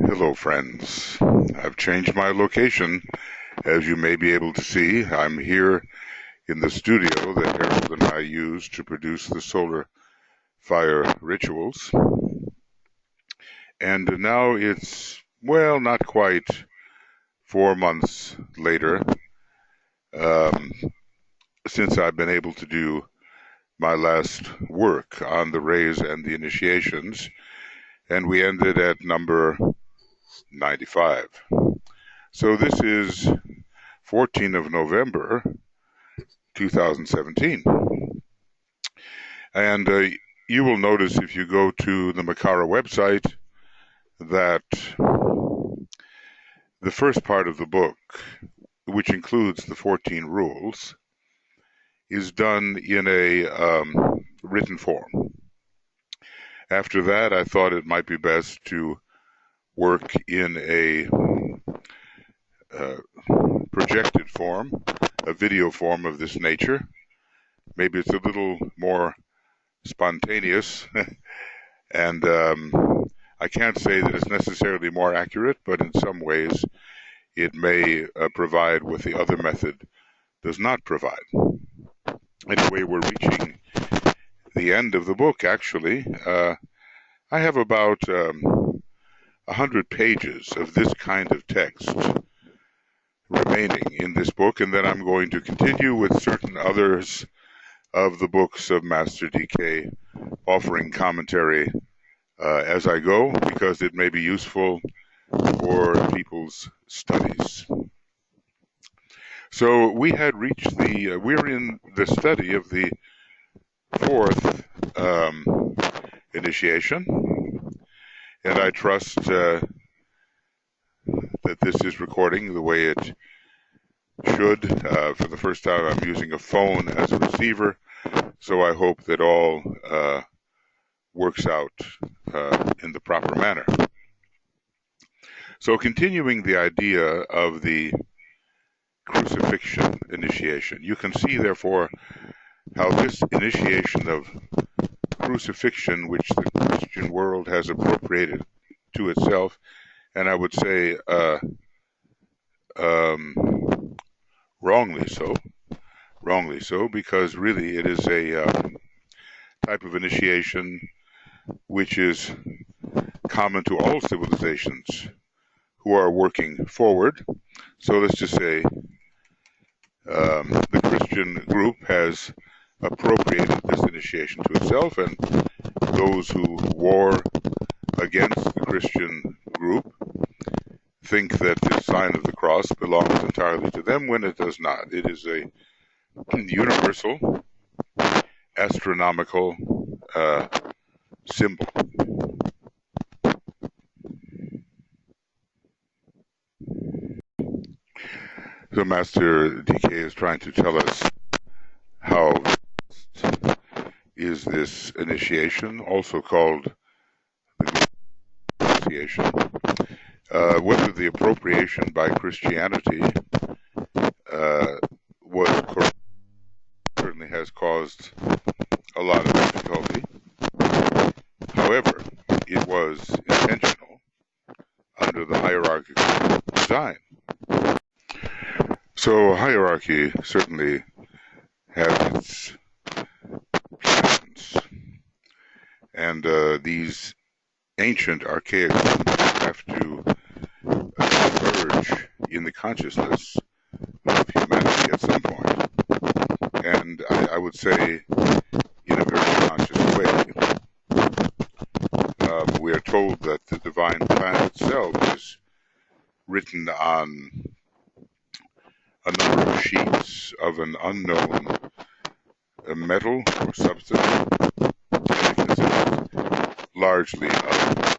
Hello, friends. I've changed my location, as you may be able to see. I'm here in the studio that Harold and I use to produce the solar fire rituals. And now it's, well, not quite 4 months later, um, since I've been able to do my last work on the rays and the initiations, and we ended at number 95. So this is 14th of November, 2017. And you will notice if you go to the Makara website that the first part of the book, which includes the 14 rules, is done in a written form. After that, I thought it might be best to work in a projected form, a video form of this nature. Maybe it's a little more spontaneous, and I can't say that it's necessarily more accurate, but in some ways it may provide what the other method does not provide. Anyway, we're reaching the end of the book, actually. I have about 100 pages of this kind of text remaining in this book, and then I'm going to continue with certain others of the books of Master DK, offering commentary as I go, because it may be useful for people's studies. So we had reached we're in the study of the fourth initiation, and I trust that this is recording the way it should. For the first time, I'm using a phone as a receiver, so I hope that all works out in the proper manner. So continuing the idea of the Crucifixion initiation, you can see, therefore, how this initiation of crucifixion, which the Christian world has appropriated to itself, and I would say wrongly so, because really it is a type of initiation which is common to all civilizations who are working forward. So let's just say the Christian group has appropriated this initiation to itself, and those who war against the Christian group think that the sign of the cross belongs entirely to them, when it does not. It is a universal astronomical symbol. So Master DK is trying to tell us how is this initiation, also called the initiation, whether the appropriation by Christianity was correct, certainly has caused a lot of difficulty. However, it was intentional under the hierarchical design. So hierarchy certainly has its plans, and these ancient archaic have to emerge in the consciousness of humanity at some point, and I would say in a very conscious way. We are told that the divine plan itself is written on a number of sheets of an unknown metal or substance, and it consists largely of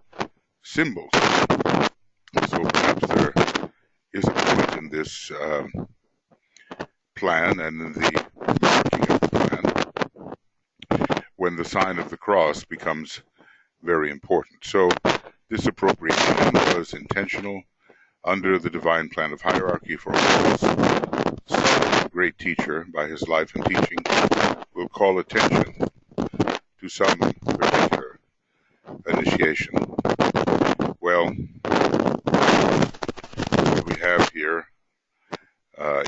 symbols. So perhaps there is a point in this plan and in the marking of the plan when the sign of the cross becomes very important. So this appropriation was intentional under the divine plan of hierarchy for all of us. Some great teacher, by his life and teaching, will call attention to some particular initiation. Well,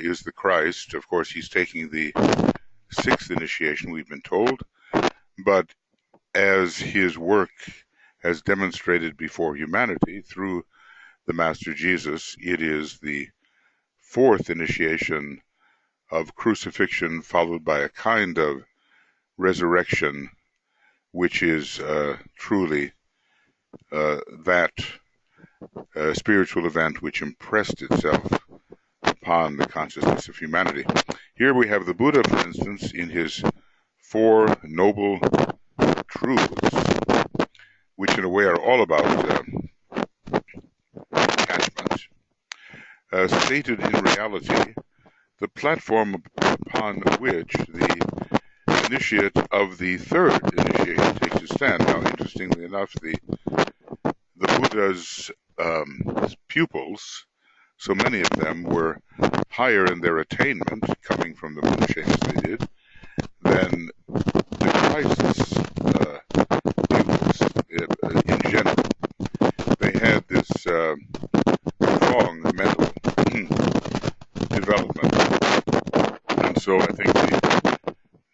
is the Christ. Of course, he's taking the sixth initiation, we've been told, but as his work has demonstrated before humanity through the Master Jesus, it is the fourth initiation of crucifixion, followed by a kind of resurrection, which is truly that spiritual event which impressed itself upon the consciousness of humanity. Here we have the Buddha, for instance, in his Four Noble Truths, which in a way are all about attachment. Stated in reality, the platform upon which the initiate of the third initiation takes a stand. Now, interestingly enough, the Buddha's pupils, so many of them were higher in their attainment, coming from the moonshames they did, than the Christ's pupils in general. They had this strong mental development, and so I think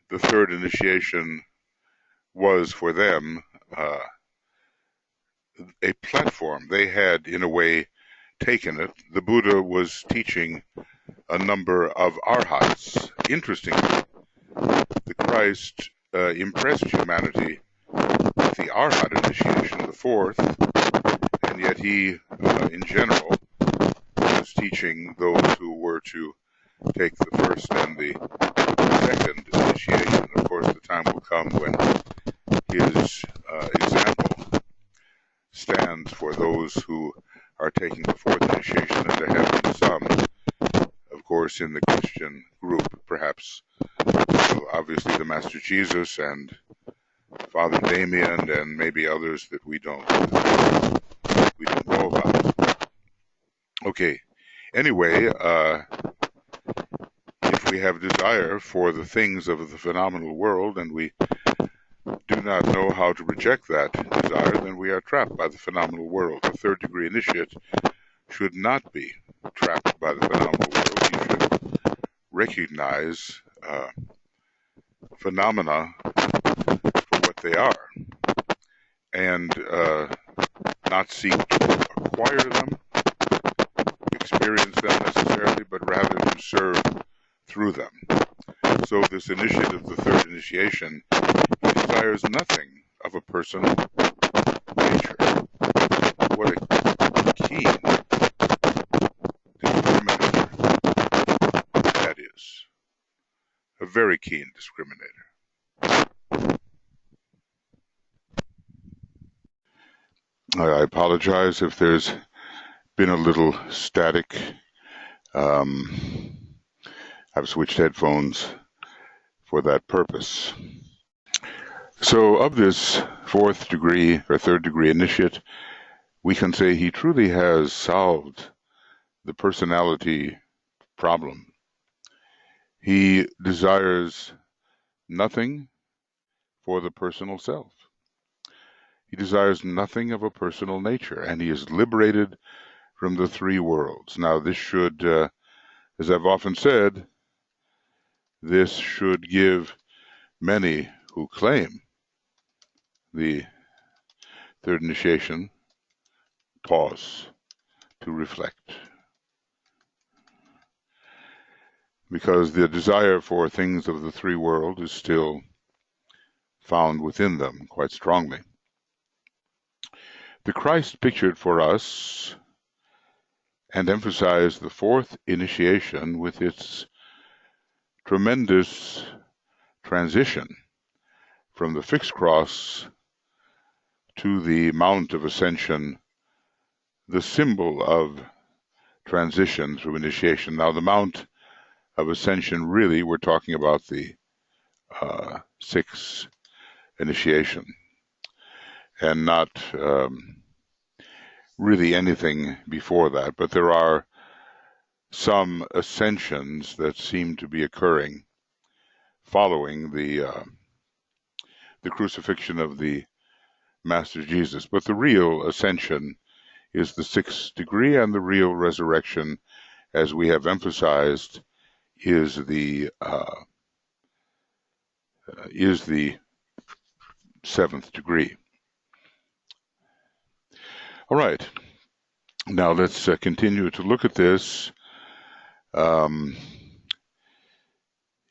the third initiation was for them a platform. They had, in a way, taken it. The Buddha was teaching a number of arhats. Interestingly, the Christ impressed humanity with the arhat initiation, the fourth, and yet he, in general, was teaching those who were to take the first and the second initiation. Of course, the time will come when his example stands for those who are taking the fourth initiation, and there have been some, of course, in the Christian group, perhaps, obviously the Master Jesus and Father Damien, and maybe others that we don't know about. Okay. Anyway, if we have desire for the things of the phenomenal world and we do not know how to reject that desire, then we are trapped by the phenomenal world. A third degree initiate should not be trapped by the phenomenal world. He should recognize phenomena for what they are and not seek to acquire them, experience them necessarily, but rather to serve through them. So this initiate of the third initiation, he desires nothing of a personal nature. What a keen discriminator that is. A very keen discriminator. I apologize if there's been a little static. I've switched headphones for that purpose. So of this fourth degree or third degree initiate, we can say he truly has solved the personality problem. He desires nothing for the personal self. He desires nothing of a personal nature, and he is liberated from the three worlds. Now, this should, as I've often said, this should give many who claim the third initiation pause to reflect. Because the desire for things of the three world is still found within them quite strongly. The Christ pictured for us and emphasized the fourth initiation with its tremendous transition from the fixed cross to the Mount of Ascension, the symbol of transition through initiation. Now, the Mount of Ascension, really, we're talking about the sixth initiation, and not really anything before that. But there are some ascensions that seem to be occurring following the crucifixion of the Master Jesus. But the real ascension is the sixth degree, and the real resurrection, as we have emphasized, is the seventh degree. All right. Now let's continue to look at this.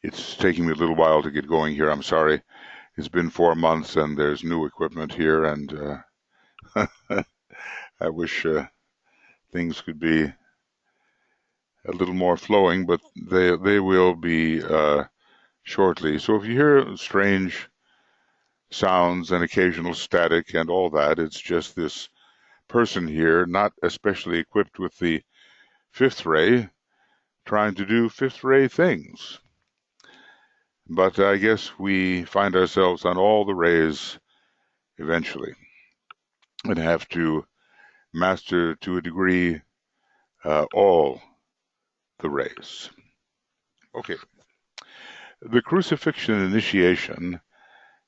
It's taking me a little while to get going here. I'm sorry. It's been 4 months and there's new equipment here, and I wish things could be a little more flowing, but they will be shortly. So if you hear strange sounds and occasional static and all that, it's just this person here, not especially equipped with the fifth ray, trying to do fifth ray things. But I guess we find ourselves on all the rays eventually and have to master to a degree all the rays. Okay. The Crucifixion initiation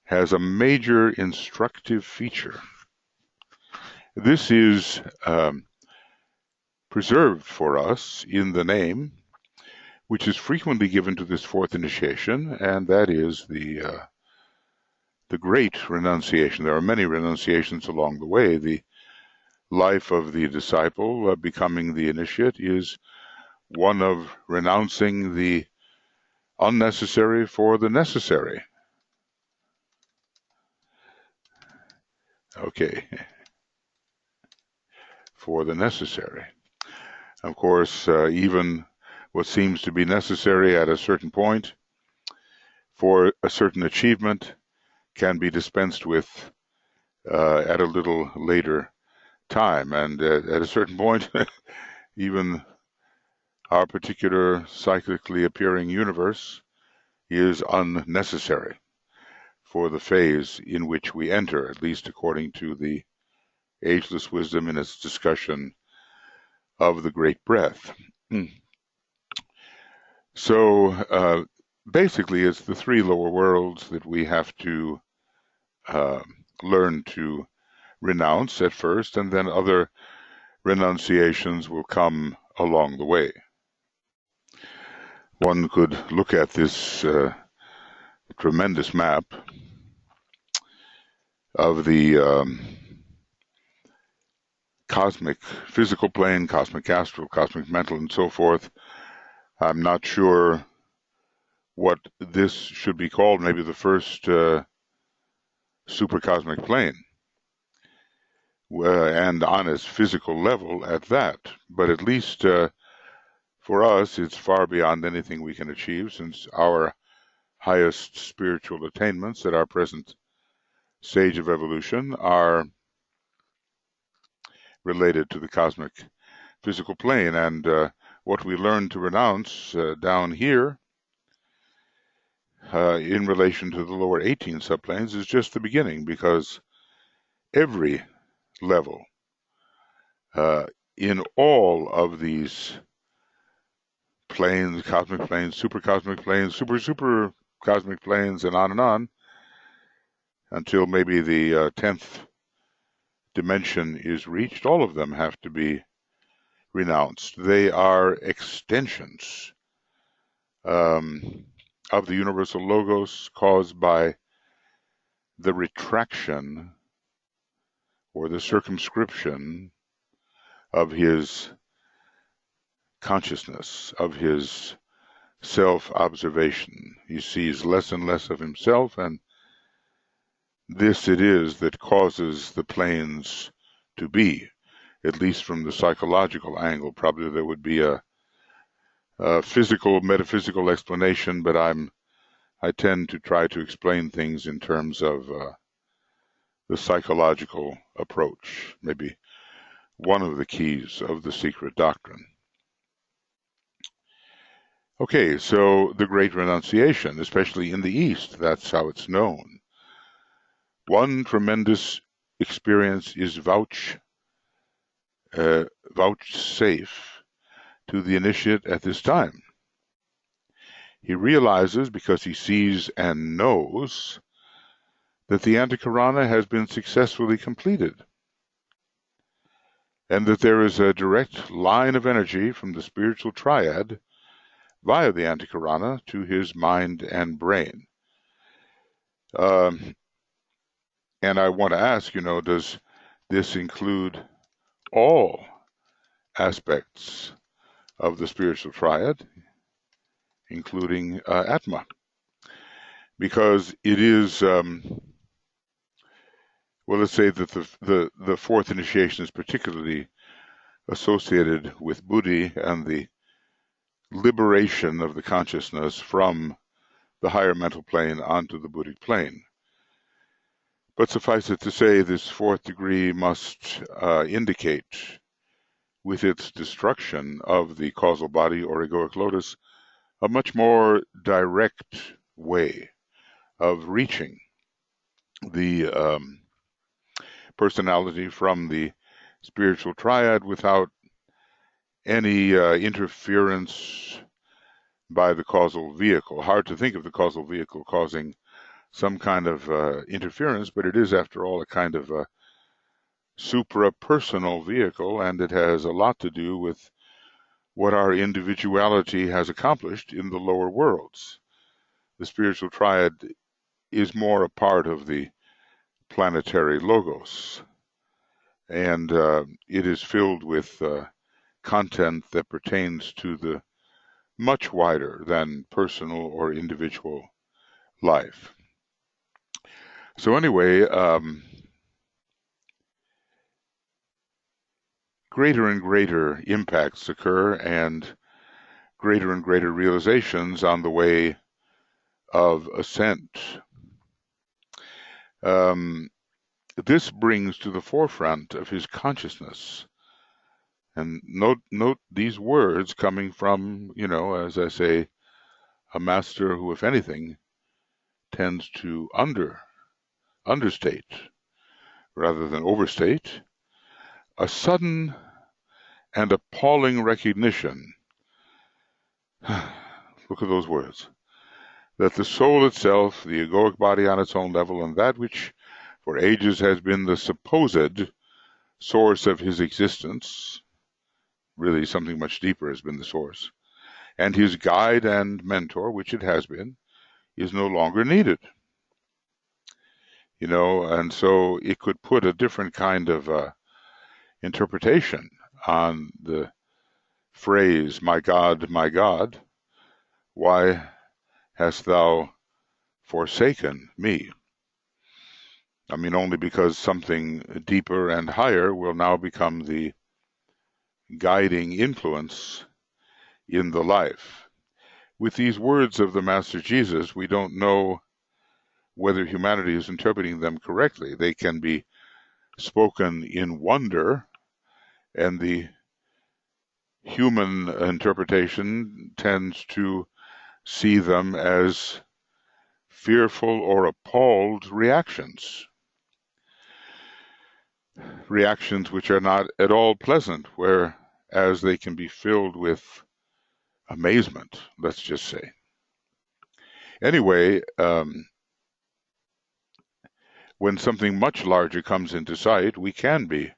has a major instructive feature. This is preserved for us in the name, which is frequently given to this fourth initiation, and that is the great renunciation. There are many renunciations along the way. The life of the disciple becoming the initiate is one of renouncing the unnecessary for the necessary. Okay. For the necessary. Of course, even what seems to be necessary at a certain point for a certain achievement can be dispensed with at a little later time. And at a certain point, even our particular cyclically appearing universe is unnecessary for the phase in which we enter, at least according to the ageless wisdom in its discussion of the great breath. So basically, it's the three lower worlds that we have to learn to renounce at first, and then other renunciations will come along the way. One could look at this tremendous map of the cosmic physical plane, cosmic astral, cosmic mental, and so forth. I'm not sure what this should be called, maybe the first supercosmic plane, and on its physical level at that. But at least for us, it's far beyond anything we can achieve, since our highest spiritual attainments at our present stage of evolution are related to the cosmic physical plane. And what we learn to renounce down here in relation to the lower 18 subplanes is just the beginning, because every level in all of these planes, cosmic planes, super cosmic planes, super cosmic planes, and on, until maybe the 10th dimension is reached, all of them have to be renounced. They are extensions of the universal logos caused by the retraction or the circumscription of his consciousness, of his self-observation. He sees less and less of himself, and this it is that causes the planes to be, at least from the psychological angle. Probably there would be a physical, metaphysical explanation, but I tend to try to explain things in terms of the psychological approach, maybe one of the keys of the secret doctrine. Okay, so the Great Renunciation, especially in the East, that's how it's known. One tremendous experience is vouchsafe to the initiate at this time. He realizes, because he sees and knows, that the Antikarana has been successfully completed, and that there is a direct line of energy from the spiritual triad via the antikarana to his mind and brain. And I want to ask, does this include all aspects of the spiritual triad, including Atma? Because it is, let's say that the fourth initiation is particularly associated with Buddhi and the liberation of the consciousness from the higher mental plane onto the Buddhic plane. But suffice it to say, this fourth degree must indicate, with its destruction of the causal body or egoic lotus, a much more direct way of reaching the personality from the spiritual triad without any interference by the causal vehicle. Hard to think of the causal vehicle causing some kind of interference, but it is, after all, a kind of a supra-personal vehicle, and it has a lot to do with what our individuality has accomplished in the lower worlds. The spiritual triad is more a part of the planetary logos, and it is filled with content that pertains to the much wider than personal or individual life. So anyway, greater and greater impacts occur and greater realizations on the way of ascent. This brings to the forefront of his consciousness. And note these words coming from, as I say, a master who, if anything, tends to understate rather than overstate. A sudden and appalling recognition, look at those words, that the soul itself, the egoic body on its own level, and that which for ages has been the supposed source of his existence, really something much deeper has been the source, and his guide and mentor, which it has been, is no longer needed. And so it could put a different kind of interpretation on the phrase, my God, why hast thou forsaken me? I mean, only because something deeper and higher will now become the guiding influence in the life. With these words of the Master Jesus, we don't know whether humanity is interpreting them correctly. They can be spoken in wonder, and the human interpretation tends to see them as fearful or appalled reactions which are not at all pleasant, whereas they can be filled with amazement, let's just say. Anyway, when something much larger comes into sight, we can be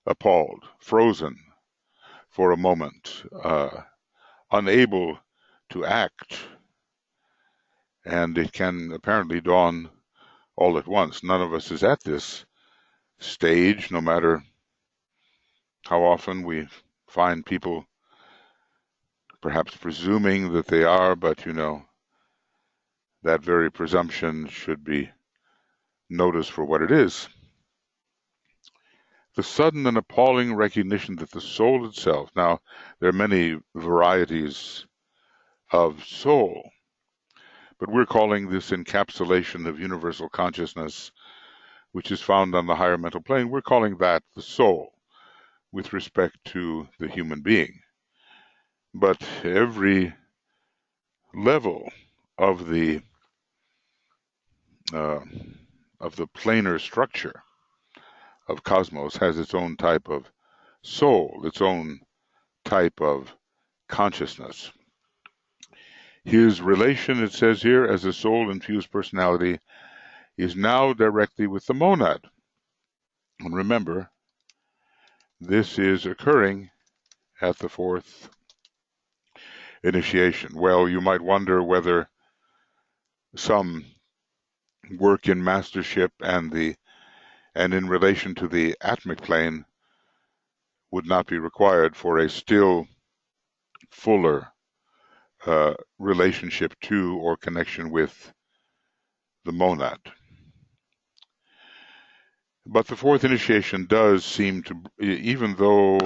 appalled, frozen for a moment, unable to act, and it can apparently dawn all at once. None of us is at this stage, no matter how often we find people perhaps presuming that they are, but that very presumption should be noticed for what it is. The sudden and appalling recognition that the soul itself, now there are many varieties of soul, but we're calling this encapsulation of universal consciousness, which is found on the higher mental plane, we're calling that the soul with respect to the human being. But every level of the planar structure of cosmos has its own type of soul, its own type of consciousness. His relation, it says here, as a soul-infused personality is now directly with the monad. And remember, this is occurring at the fourth initiation? Well, you might wonder whether some work in mastership and in relation to the atmic plane would not be required for a still fuller relationship to or connection with the monad. But the fourth initiation does seem to, even though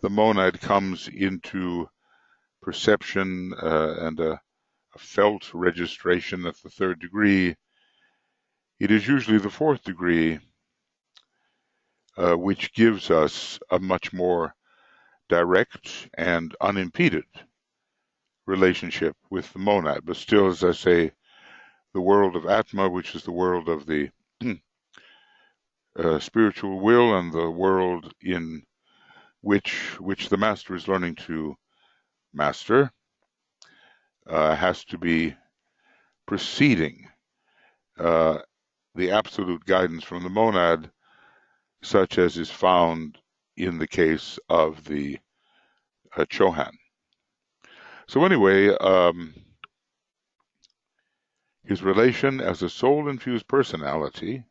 the monad comes into perception and a felt registration at the third degree, it is usually the fourth degree which gives us a much more direct and unimpeded relationship with the monad. But still, as I say, the world of Atma, which is the world of the spiritual will and the world in which the master is learning to master, has to be preceding the absolute guidance from the monad, such as is found in the case of the Chohan. So anyway, his relation as a soul-infused personality,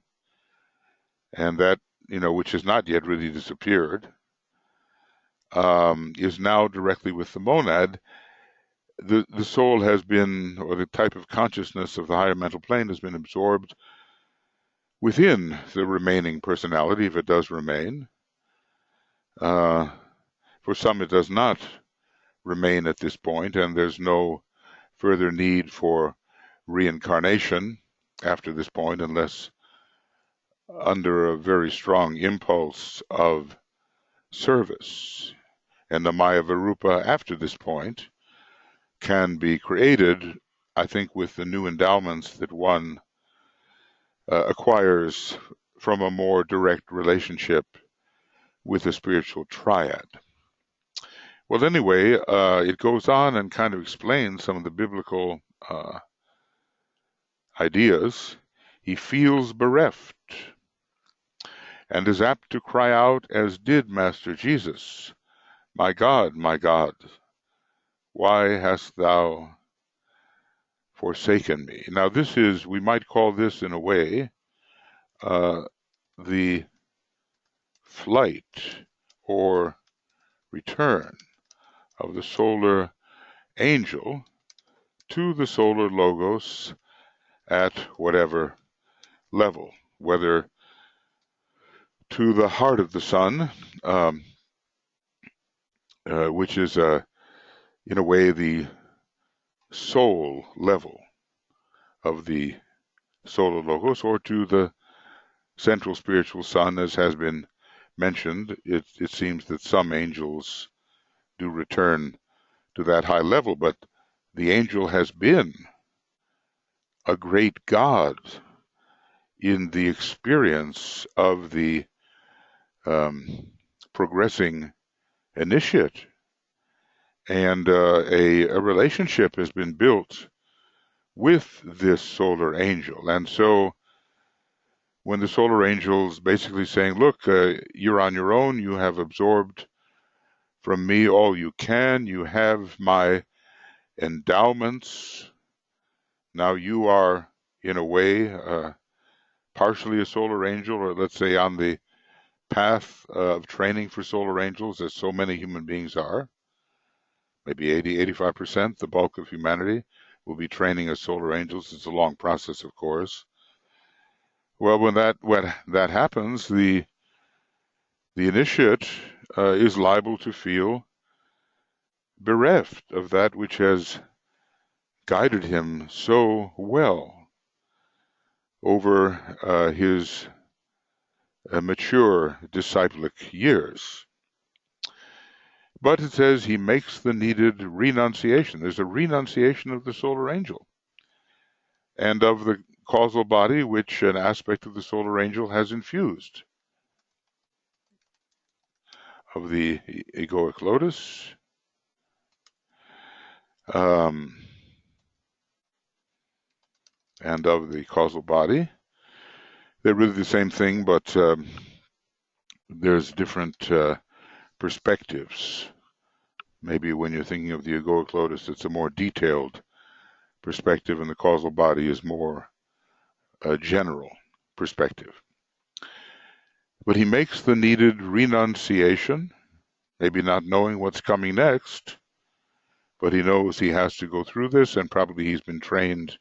and that, which has not yet really disappeared, is now directly with the monad. The soul has been, or the type of consciousness of the higher mental plane has been absorbed within the remaining personality, if it does remain. For some, it does not remain at this point, and there's no further need for reincarnation after this point, unless under a very strong impulse of service. And the Maya Varupa after this point can be created, I think, with the new endowments that one acquires from a more direct relationship with the spiritual triad. Well, anyway, it goes on and kind of explains some of the biblical ideas. He feels bereft and is apt to cry out, as did Master Jesus, my God, why hast thou forsaken me?" Now this is, we might call this in a way, the flight or return of the solar angel to the solar logos at whatever level, whether to the heart of the sun, which is in a way the soul level of the solar logos, or to the central spiritual sun, as has been mentioned. It seems that some angels do return to that high level, but the angel has been a great God in the experience of the progressing initiate, and a relationship has been built with this solar angel. And so when the solar angel's basically saying, look, you're on your own, you have absorbed from me all you can, you have my endowments, now you are in a way partially a solar angel, or let's say on the path of training for solar angels, as so many human beings are. Maybe 80-85%, the bulk of humanity, will be training as solar angels. It's a long process, of course. Well, when that happens, the initiate is liable to feel bereft of that which has guided him so well over his mature disciplic years. But it says he makes the needed renunciation. There's a renunciation of the solar angel and of the causal body which an aspect of the solar angel has infused, of the egoic lotus, and of the causal body. They're really the same thing, but there's different perspectives Maybe when you're thinking of the egoic lotus, it's a more detailed perspective, and the causal body is more a general perspective. But he makes the needed renunciation, maybe not knowing what's coming next, but he knows he has to go through this, and probably he's been trained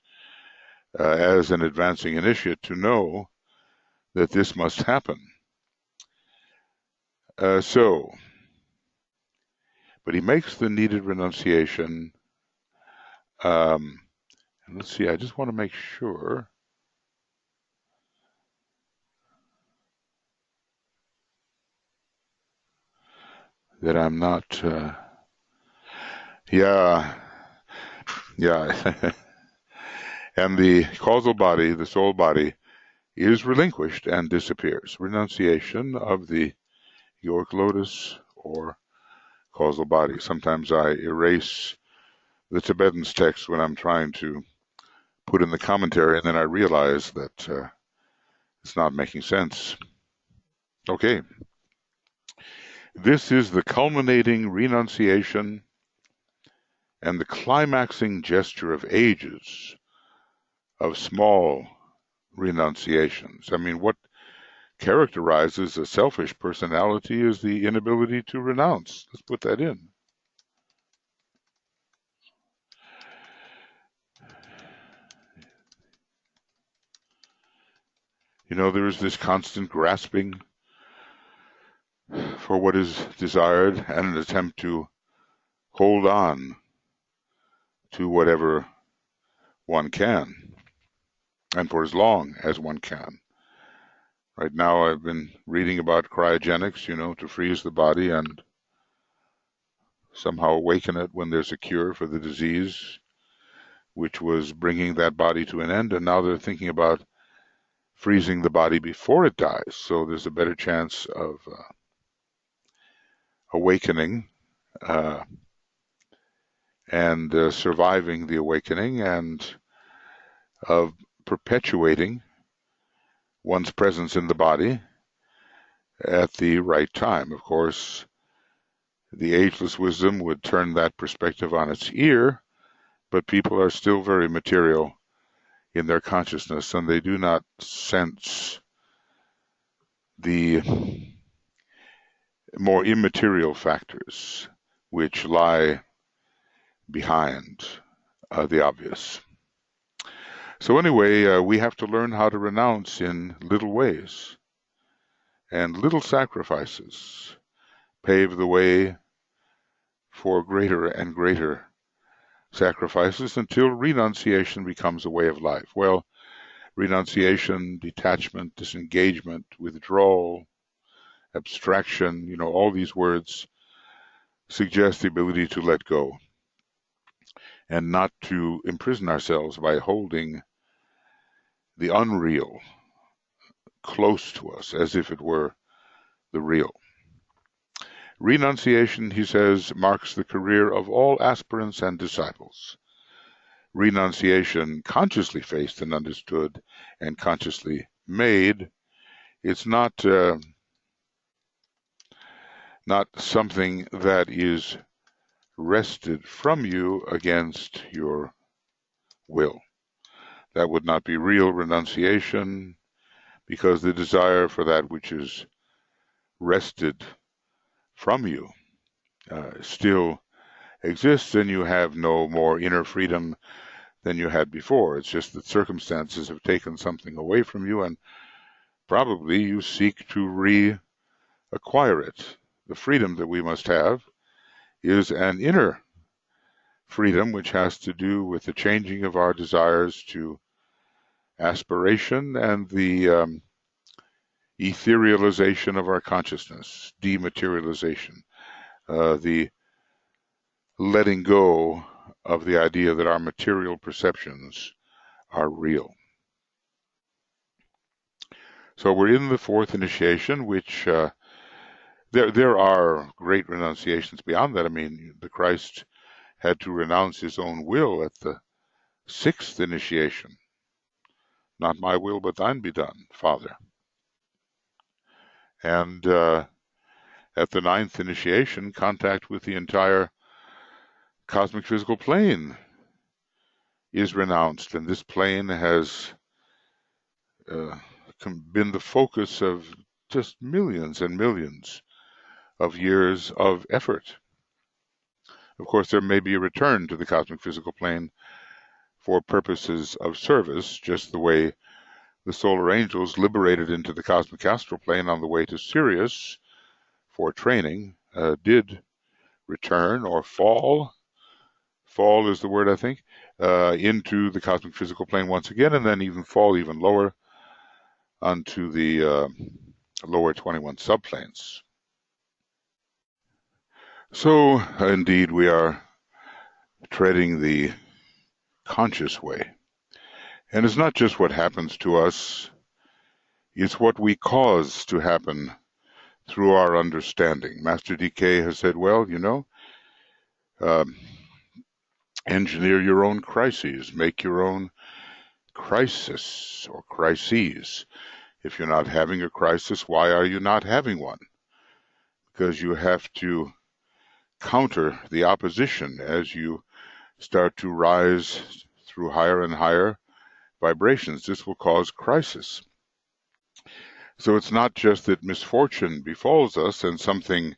as an advancing initiate to know that this must happen. But he makes the needed renunciation. Let's see, I just want to make sure that I'm not, yeah. And the causal body, the soul body, is relinquished and disappears. Renunciation of the egoic lotus or causal body. Sometimes I erase the Tibetan's text when I'm trying to put in the commentary, and then I realize that it's not making sense. Okay. This is the culminating renunciation and the climaxing gesture of ages of small renunciations. I mean, what characterizes a selfish personality is the inability to renounce. Let's put that in. You know, there is this constant grasping for what is desired and an attempt to hold on to whatever one can, and for as long as one can. Right now I've been reading about cryogenics, you know, to freeze the body and somehow awaken it when there's a cure for the disease, which was bringing that body to an end. And now they're thinking about freezing the body before it dies, so there's a better chance of awakening and surviving the awakening, and of perpetuating one's presence in the body at the right time. Of course, the ageless wisdom would turn that perspective on its ear, but people are still very material in their consciousness, and they do not sense the more immaterial factors which lie behind the obvious. So anyway, we have to learn how to renounce in little ways, and little sacrifices pave the way for greater and greater sacrifices until renunciation becomes a way of life. Well, renunciation, detachment, disengagement, withdrawal, abstraction, you know, all these words suggest the ability to let go and not to imprison ourselves by holding the unreal close to us as if it were the real. Renunciation, he says, marks the career of all aspirants and disciples. Renunciation, consciously faced and understood and consciously made, it's not something that is wrested from you against your will. That would not be real renunciation, because the desire for that which is wrested from you still exists, and you have no more inner freedom than you had before. It's just that circumstances have taken something away from you, and probably you seek to reacquire it. The freedom that we must have is an inner freedom, which has to do with the changing of our desires to aspiration and the etherealization of our consciousness, dematerialization, the letting go of the idea that our material perceptions are real. So we're in the fourth initiation, which there are great renunciations beyond that. I mean, the Christ had to renounce his own will at the sixth initiation. Not my will, but thine be done, Father. And at the ninth initiation, contact with the entire cosmic physical plane is renounced, and this plane has been the focus of just millions and millions of years of effort. Of course, there may be a return to the cosmic physical plane for purposes of service, just the way the solar angels liberated into the cosmic astral plane on the way to Sirius for training did return or fall is the word, I think, into the cosmic physical plane once again, and then even fall even lower onto the lower 21 subplanes. So, indeed, we are treading the conscious way. And it's not just what happens to us, it's what we cause to happen through our understanding. Master DK has said, well, engineer your own crises, make your own crisis or crises. If you're not having a crisis, why are you not having one? Because you have to counter the opposition as you start to rise through higher and higher vibrations. This will cause crisis. So it's not just that misfortune befalls us and something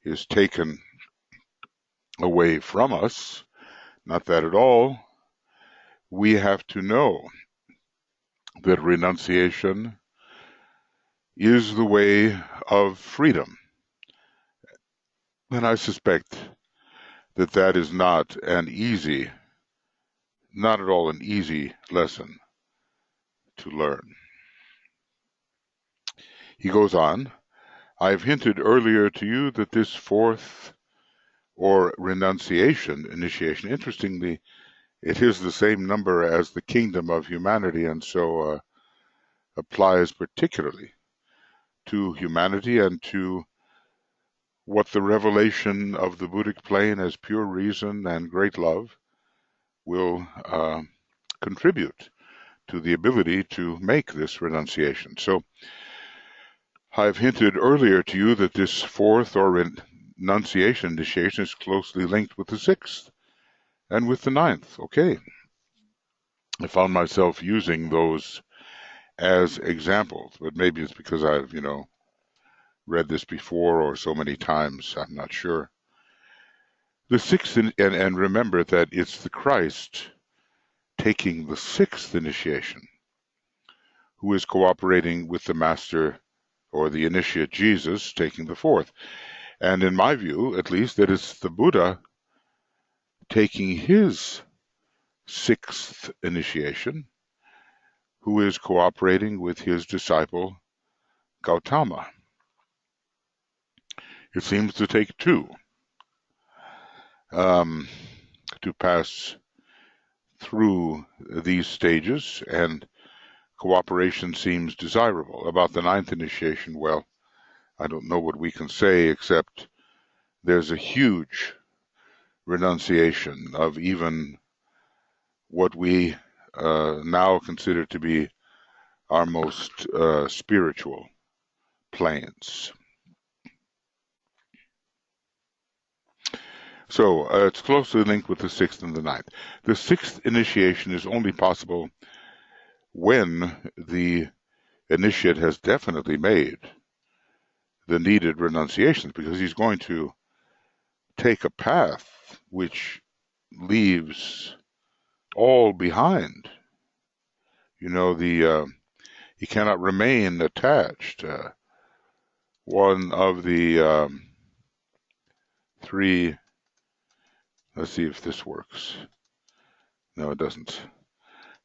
is taken away from us, not that at all. We have to know that renunciation is the way of freedom. And I suspect that that is not at all an easy lesson to learn. He goes on, I've hinted earlier to you that this fourth or renunciation initiation, interestingly, it is the same number as the kingdom of humanity, and so applies particularly to humanity and to what the revelation of the Buddhic plane as pure reason and great love will contribute to the ability to make this renunciation. So I've hinted earlier to you that this fourth or renunciation initiation is closely linked with the sixth and with the ninth. Okay. I found myself using those as examples, but maybe it's because I've, read this before or so many times, I'm not sure. The sixth, and remember that it's the Christ taking the sixth initiation who is cooperating with the Master or the initiate Jesus taking the fourth. And in my view, at least, that it's the Buddha taking his sixth initiation who is cooperating with his disciple Gautama. It seems to take two to pass through these stages, and cooperation seems desirable. About the ninth initiation, well, I don't know what we can say except there's a huge renunciation of even what we now consider to be our most spiritual planes. So it's closely linked with the sixth and the ninth. The sixth initiation is only possible when the initiate has definitely made the needed renunciations, because he's going to take a path which leaves all behind. He cannot remain attached. One of the three, let's see if this works. No, it doesn't.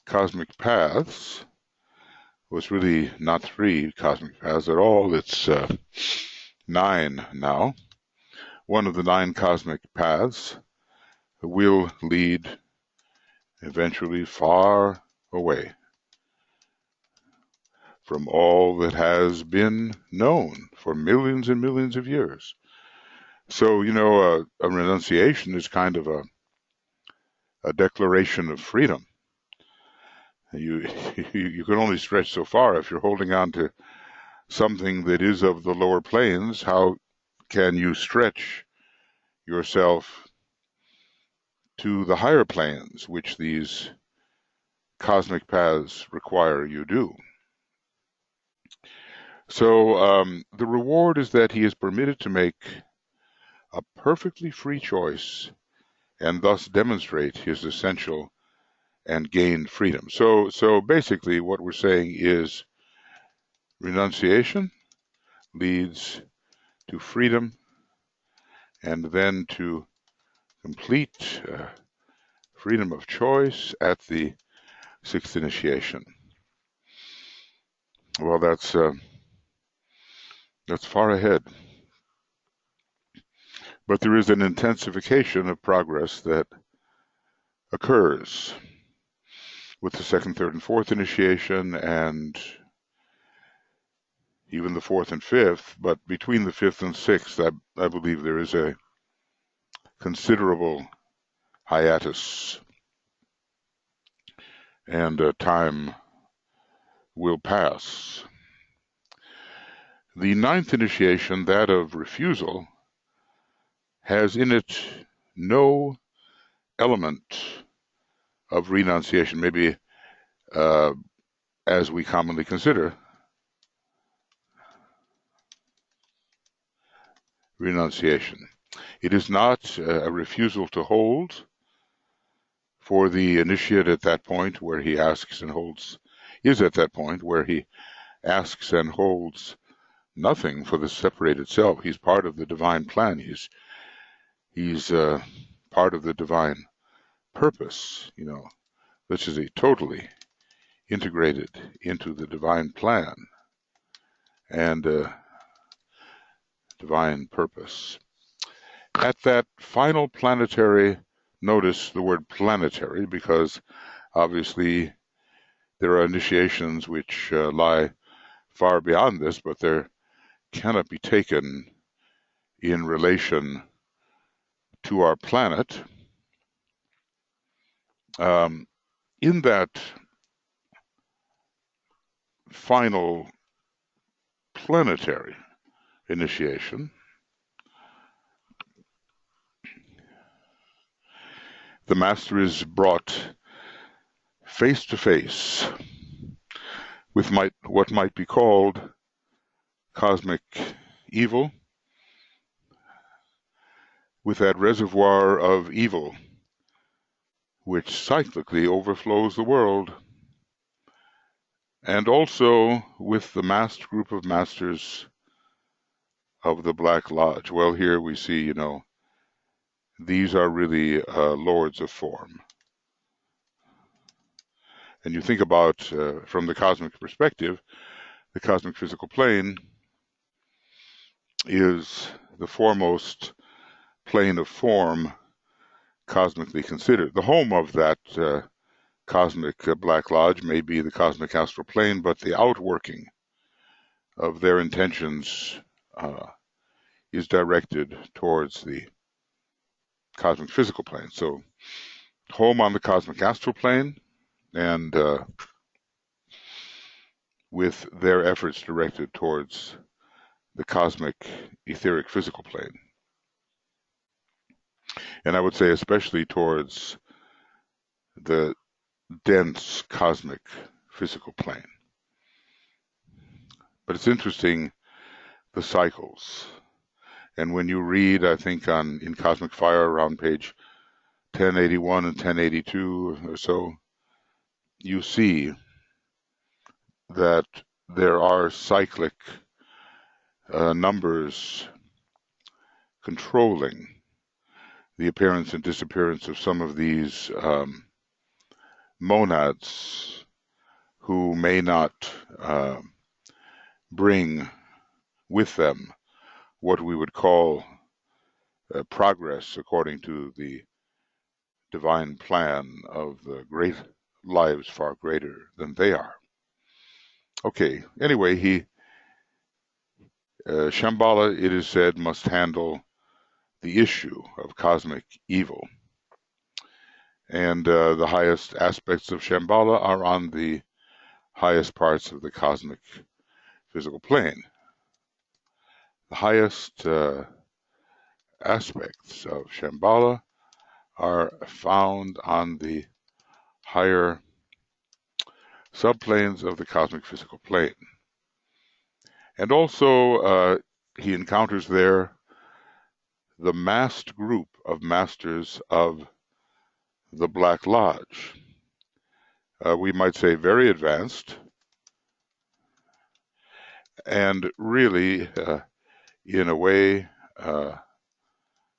Cosmic paths was really not three cosmic paths at all. It's 9 now. One of the 9 cosmic paths will lead eventually far away from all that has been known for millions and millions of years. So, a renunciation is kind of a declaration of freedom. You can only stretch so far if you're holding on to something that is of the lower planes. How can you stretch yourself to the higher planes, which these cosmic paths require you do. So the reward is that he is permitted to make a perfectly free choice and thus demonstrate his essential and gained freedom. So basically what we're saying is renunciation leads to freedom and then to complete freedom of choice at the sixth initiation. Well, that's far ahead. But there is an intensification of progress that occurs with the second, third, and fourth initiation, and even the fourth and fifth. But between the fifth and sixth, I believe there is a considerable hiatus, and time will pass. The ninth initiation, that of refusal, has in it no element of renunciation, maybe as we commonly consider renunciation. It is not a refusal to hold for the initiate at that point where he asks and holds, is at that point where he asks and holds nothing for the separated self. He's part of the divine plan. He's part of the divine purpose, which is totally integrated into the divine plan and divine purpose. At that final planetary, notice the word planetary, because obviously there are initiations which lie far beyond this, but they cannot be taken in relation to our planet. In that final planetary initiation, the master is brought face to face with what might be called cosmic evil, with that reservoir of evil which cyclically overflows the world, and also with the masked group of masters of the Black Lodge. Well, here we see, these are really lords of form. And you think about, from the cosmic perspective, the cosmic physical plane is the foremost plane of form cosmically considered. The home of that cosmic Black Lodge may be the cosmic astral plane, but the outworking of their intentions is directed towards the cosmic physical plane. So home on the cosmic astral plane, and with their efforts directed towards the cosmic etheric physical plane. And I would say especially towards the dense cosmic physical plane. But it's interesting, the cycles. And when you read, I think in Cosmic Fire around page 1081 and 1082 or so, you see that there are cyclic numbers controlling the appearance and disappearance of some of these monads who may not bring with them what we would call progress according to the divine plan of the great lives far greater than they are. Okay, anyway, Shambhala, it is said, must handle the issue of cosmic evil. And the highest aspects of Shambhala are on the highest parts of the cosmic physical plane. The highest aspects of Shambhala are found on the higher subplanes of the cosmic physical plane. And also, he encounters there the massed group of masters of the Black Lodge. We might say very advanced, and really, in a way,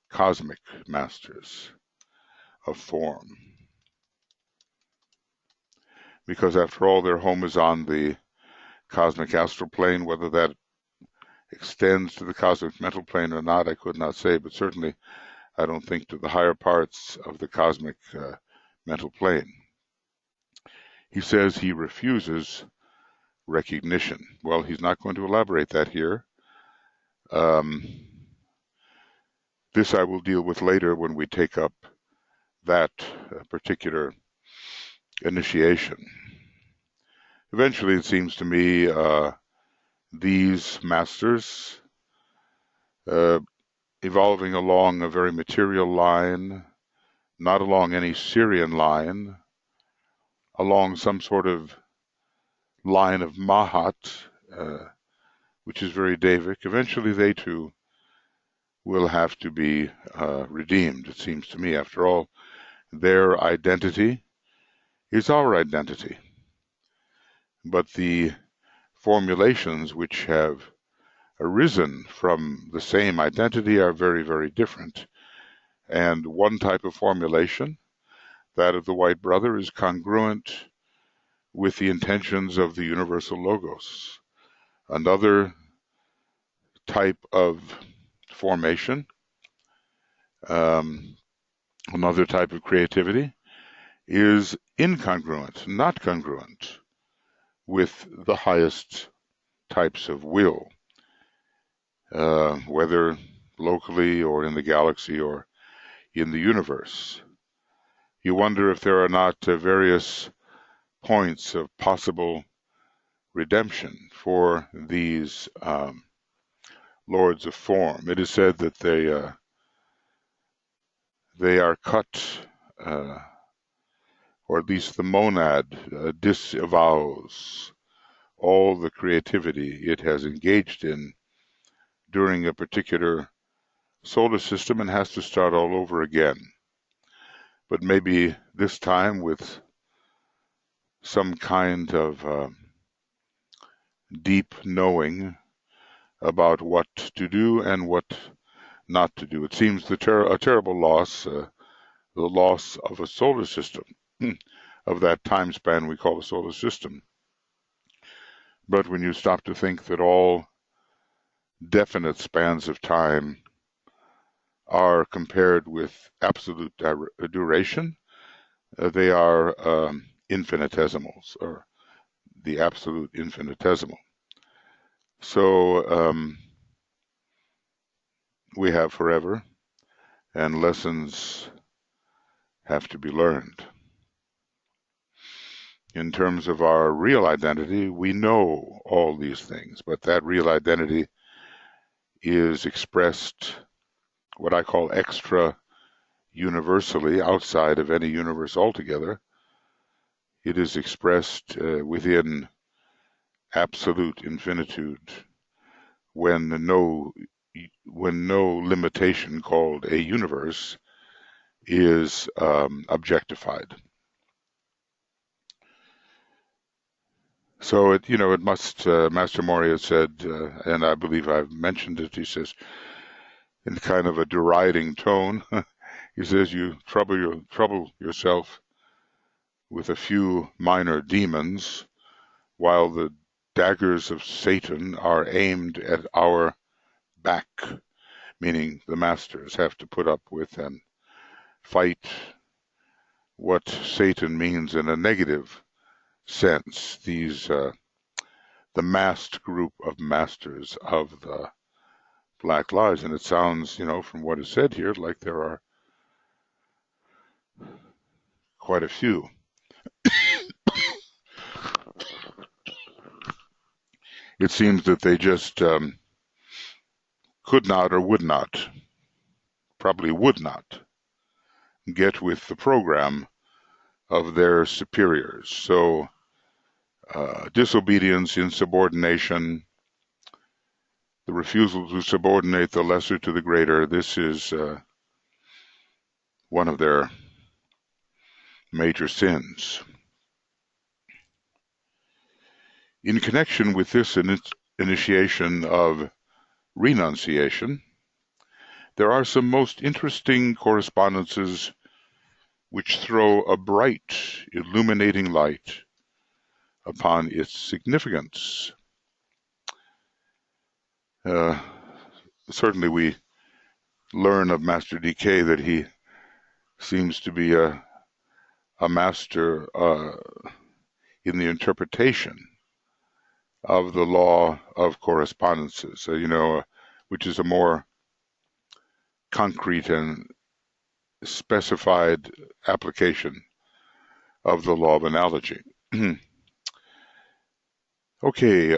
cosmic masters of form. Because after all, their home is on the cosmic astral plane. Whether that extends to the cosmic mental plane or not, I could not say, but certainly I don't think to the higher parts of the cosmic mental plane. He says he refuses recognition. Well, he's not going to elaborate that here. This I will deal with later when we take up that particular initiation. Eventually, it seems to me, these masters, evolving along a very material line, not along any Syrian line, along some sort of line of Mahat, which is very Davic, eventually they too will have to be redeemed, it seems to me. After all, their identity is our identity. But the formulations which have arisen from the same identity are very, very different. And one type of formulation, that of the white brother, is congruent with the intentions of the universal logos. Another type of formation, another type of creativity, is incongruent, not congruent with the highest types of will, whether locally or in the galaxy or in the universe. You wonder if there are not various points of possible redemption for these lords of form. It is said that they are cut, or at least the monad disavows all the creativity it has engaged in during a particular solar system and has to start all over again. But maybe this time with some kind of deep knowing about what to do and what not to do. It seems a terrible loss, the loss of a solar system, of that time span we call a solar system. But when you stop to think that all definite spans of time are compared with absolute duration, they are infinitesimals, or the absolute infinitesimal. So we have forever, and lessons have to be learned. In terms of our real identity, we know all these things, but that real identity is expressed, what I call extra universally, outside of any universe altogether. It is expressed within absolute infinitude, when no limitation called a universe is objectified. So it must. Master Moria said, and I believe I've mentioned it. He says, in kind of a deriding tone, he says, "You trouble yourself with a few minor demons, while the daggers of Satan are aimed at our back," meaning the masters have to put up with and fight what Satan means in a negative sense. These the massed group of masters of the Black Lodge, and it sounds, from what is said here, like there are quite a few. It seems that they just could not or would not, probably would not, get with the program of their superiors. So disobedience, insubordination, the refusal to subordinate the lesser to the greater, this is one of their major sins. In connection with this initiation of renunciation, there are some most interesting correspondences which throw a bright, illuminating light upon its significance. Certainly we learn of Master DK that he seems to be a master in the interpretation of the law of correspondences, which is a more concrete and specified application of the law of analogy. Okay,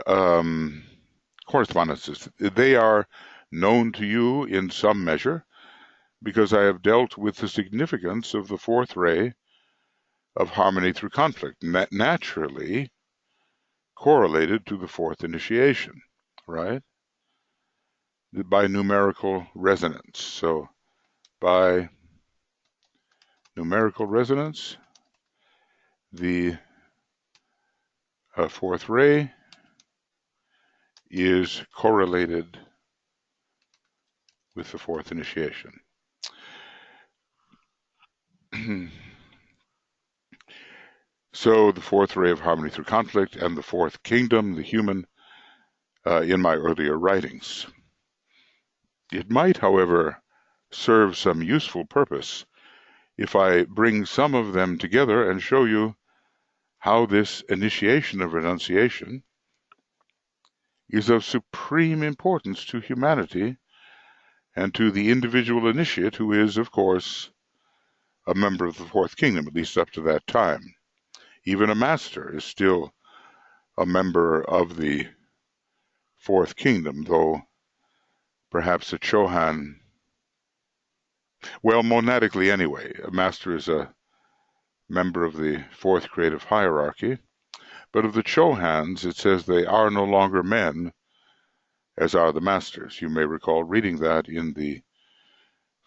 correspondences. They are known to you in some measure because I have dealt with the significance of the fourth ray of harmony through conflict, naturally correlated to the fourth initiation, right? By numerical resonance. So by numerical resonance, the fourth ray is correlated with the fourth initiation. So the fourth ray of harmony through conflict and the fourth kingdom, the human, in my earlier writings. It might, however, serve some useful purpose if I bring some of them together and show you how this initiation of renunciation is of supreme importance to humanity and to the individual initiate, who is, of course, a member of the fourth kingdom, at least up to that time. Even a master is still a member of the fourth kingdom, though perhaps a Chohan, well, monadically anyway. A master is a member of the fourth creative hierarchy, but of the Chohans, it says they are no longer men, as are the masters. You may recall reading that in the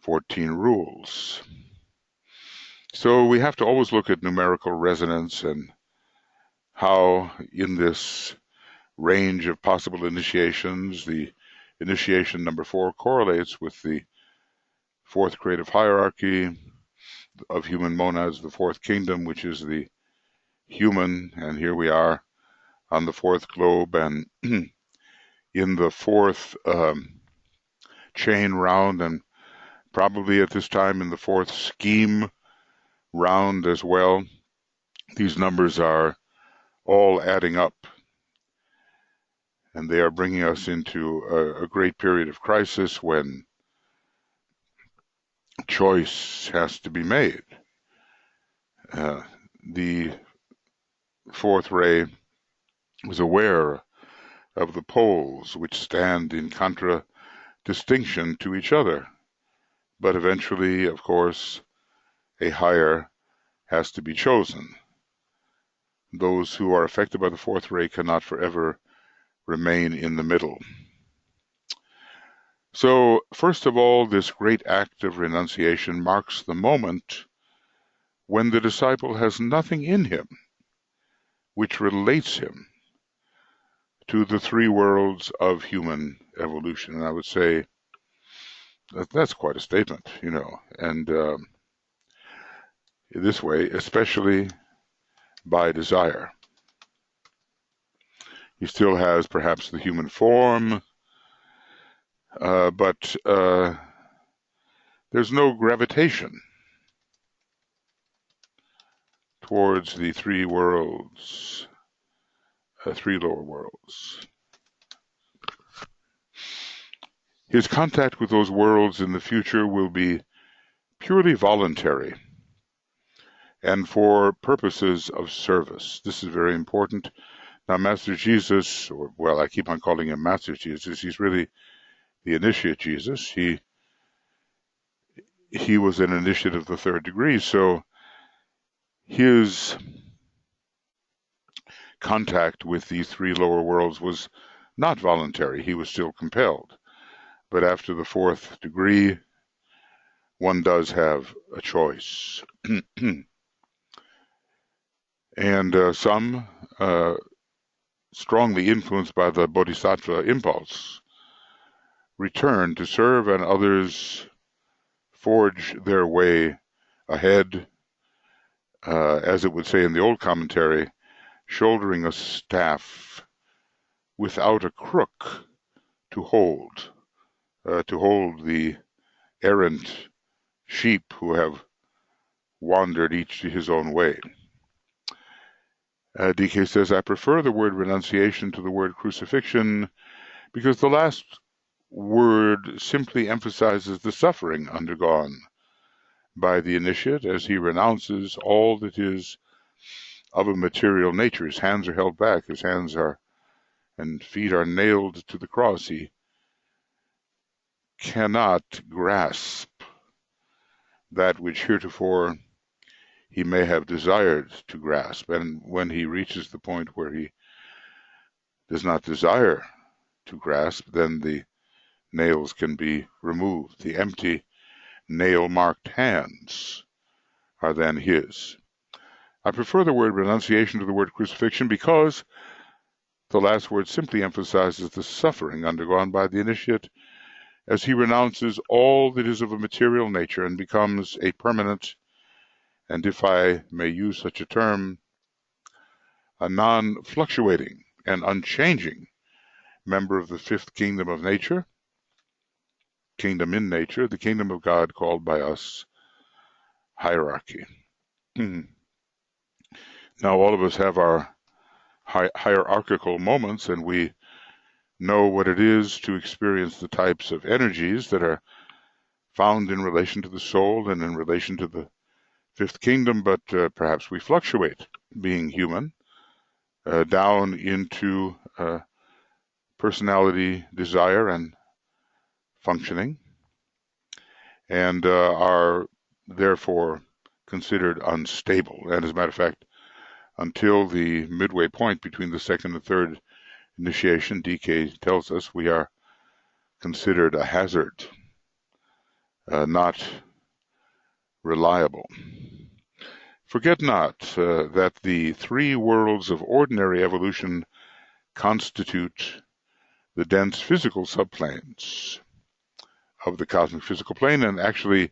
14 rules. So we have to always look at numerical resonance and how in this range of possible initiations, the initiation number 4 correlates with the fourth creative hierarchy of human monads, the fourth kingdom, which is the human, and here we are on the fourth globe and in the fourth chain round, and probably at this time in the fourth scheme round as well. These numbers are all adding up, and they are bringing us into a great period of crisis when choice has to be made. The fourth ray was aware of the poles which stand in contradistinction to each other, but eventually, of course, a higher has to be chosen. Those who are affected by the fourth ray cannot forever remain in the middle. So, first of all, this great act of renunciation marks the moment when the disciple has nothing in him which relates him to the three worlds of human evolution. And I would say that's quite a statement, and this way, especially by desire. He still has perhaps the human form, but there's no gravitation towards the three worlds, three lower worlds. His contact with those worlds in the future will be purely voluntary and for purposes of service. This is very important. Now, Master Jesus, I keep on calling him Master Jesus, he's really the initiate Jesus. He he was an initiate of the third degree, so his contact with these three lower worlds was not voluntary. He was still compelled. But after the fourth degree, one does have a choice. And some, strongly influenced by the bodhisattva impulse, return to serve, and others forge their way ahead, as it would say in the old commentary, shouldering a staff without a crook to hold the errant sheep who have wandered each to his own way. DK says, I prefer the word renunciation to the word crucifixion because the last word simply emphasizes the suffering undergone by the initiate as he renounces all that is of a material nature. His hands are held back, his hands and feet are nailed to the cross. He cannot grasp that which heretofore he may have desired to grasp. And when he reaches the point where he does not desire to grasp, then the nails can be removed. The empty, nail-marked hands are then his. I prefer the word renunciation to the word crucifixion because the last word simply emphasizes the suffering undergone by the initiate as he renounces all that is of a material nature and becomes a permanent, and if I may use such a term, a non-fluctuating and unchanging member of the fifth kingdom of nature, kingdom in nature, the kingdom of God called by us hierarchy. Now all of us have our hierarchical moments, and we know what it is to experience the types of energies that are found in relation to the soul and in relation to the fifth kingdom, but perhaps we fluctuate, being human, down into personality, desire, and functioning, and are therefore considered unstable. And as a matter of fact, until the midway point between the second and third initiation, DK tells us we are considered a hazard, not reliable. Forget not that the three worlds of ordinary evolution constitute the dense physical subplanes of the cosmic physical plane, and actually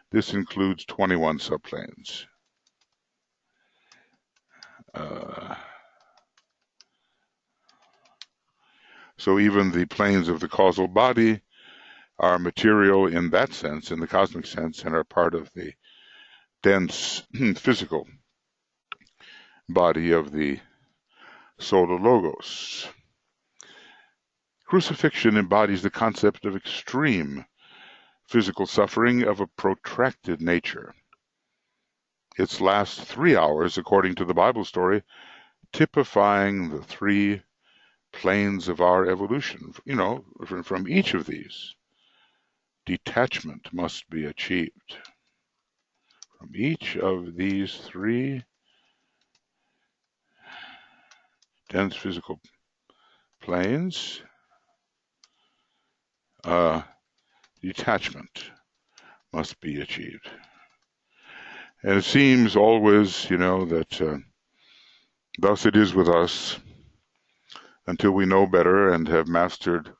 this includes 21 subplanes. So even the planes of the causal body are material in that sense, in the cosmic sense, and are part of the dense physical body of the solar logos. Crucifixion embodies the concept of extreme physical suffering of a protracted nature. Its last 3 hours, according to the Bible story, typifying the three planes of our evolution. From each of these, detachment must be achieved. From each of these three dense physical planes, detachment must be achieved. And it seems always, that thus it is with us until we know better and have mastered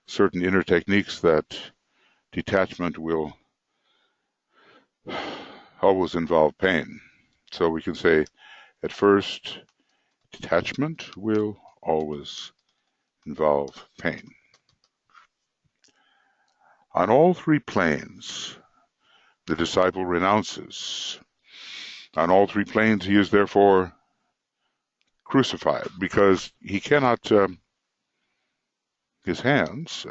certain inner techniques that detachment will always involve pain. So we can say, at first, detachment will always involve pain. On all three planes, the disciple renounces. On all three planes, he is therefore crucified, because he cannot, his hands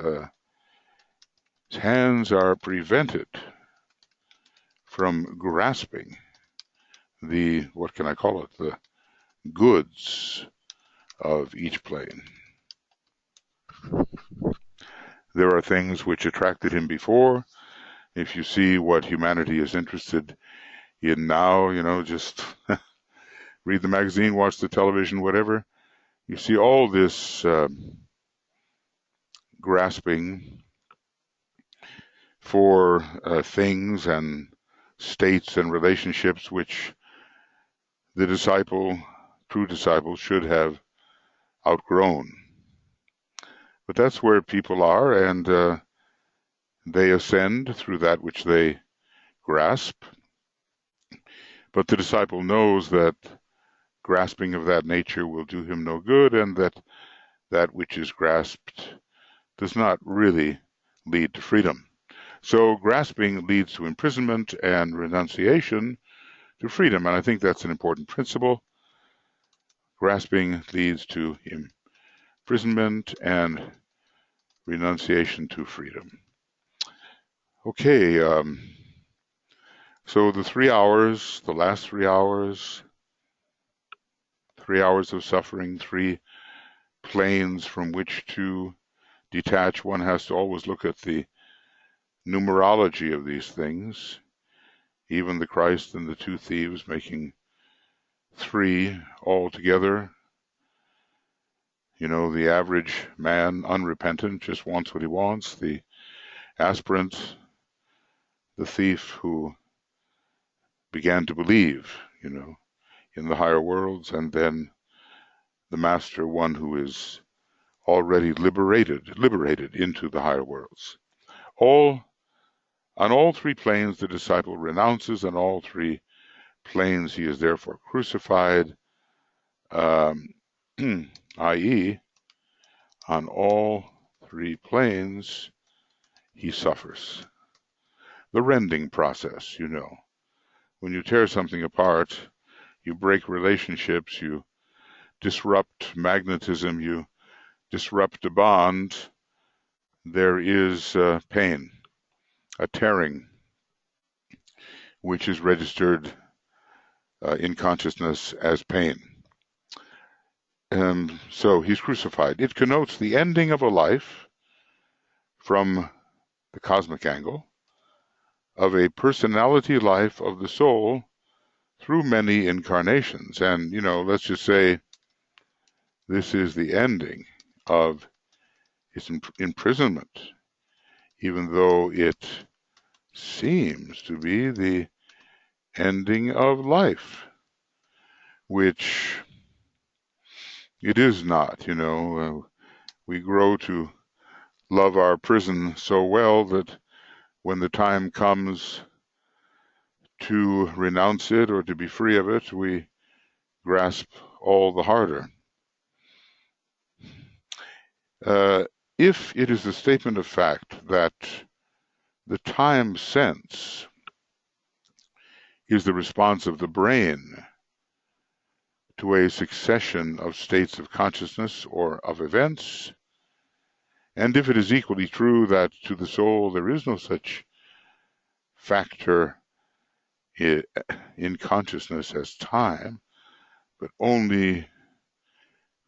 are prevented from grasping the goods of each plane. There are things which attracted him before, If you see what humanity is interested in now, just read the magazine, watch the television, whatever, you see all this grasping for things and states and relationships which the true disciple, should have outgrown. But that's where people are, and they ascend through that which they grasp. But the disciple knows that grasping of that nature will do him no good, and that which is grasped does not really lead to freedom. So grasping leads to imprisonment, and renunciation to freedom. And I think that's an important principle. Grasping leads to imprisonment, and renunciation to freedom. Okay, so the 3 hours, the last 3 hours, 3 hours of suffering, 3 planes from which to detach. One has to always look at the numerology of these things. Even the Christ and the 2 thieves making 3 altogether. The average man, unrepentant, just wants what he wants. The aspirant, the thief who began to believe, in the higher worlds, and then the master, one who is already liberated into the higher worlds. On all 3 planes the disciple renounces, on all 3 planes he is therefore crucified, i.e., on all 3 planes he suffers. The rending process, when you tear something apart, you break relationships, you disrupt magnetism, you disrupt a bond, there is pain, a tearing, which is registered in consciousness as pain. So he's crucified. It connotes the ending of a life from the cosmic angle, of a personality life of the soul through many incarnations. And, let's just say this is the ending of his imprisonment, even though it seems to be the ending of life, which it is not. We grow to love our prison so well that when the time comes to renounce it or to be free of it, we grasp all the harder. If it is a statement of fact that the time sense is the response of the brain to a succession of states of consciousness or of events, and if it is equally true that to the soul there is no such factor in consciousness as time, but only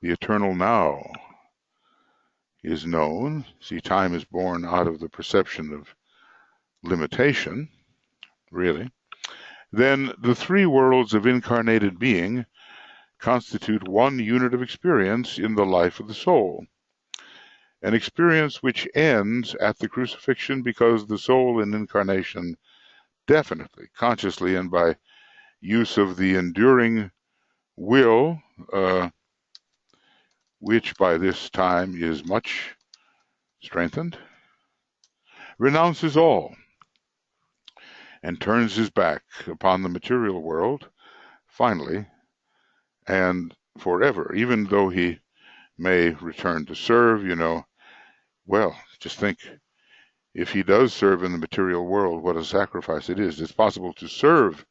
the eternal now is known. See, time is born out of the perception of limitation, really. Then the 3 worlds of incarnated being constitute one unit of experience in the life of the soul, an experience which ends at the crucifixion, because the soul in incarnation definitely, consciously, and by use of the enduring will, which by this time is much strengthened, renounces all and turns his back upon the material world, finally and forever, even though he may return to serve. Well, just think, if he does serve in the material world, what a sacrifice it is. It's possible to serve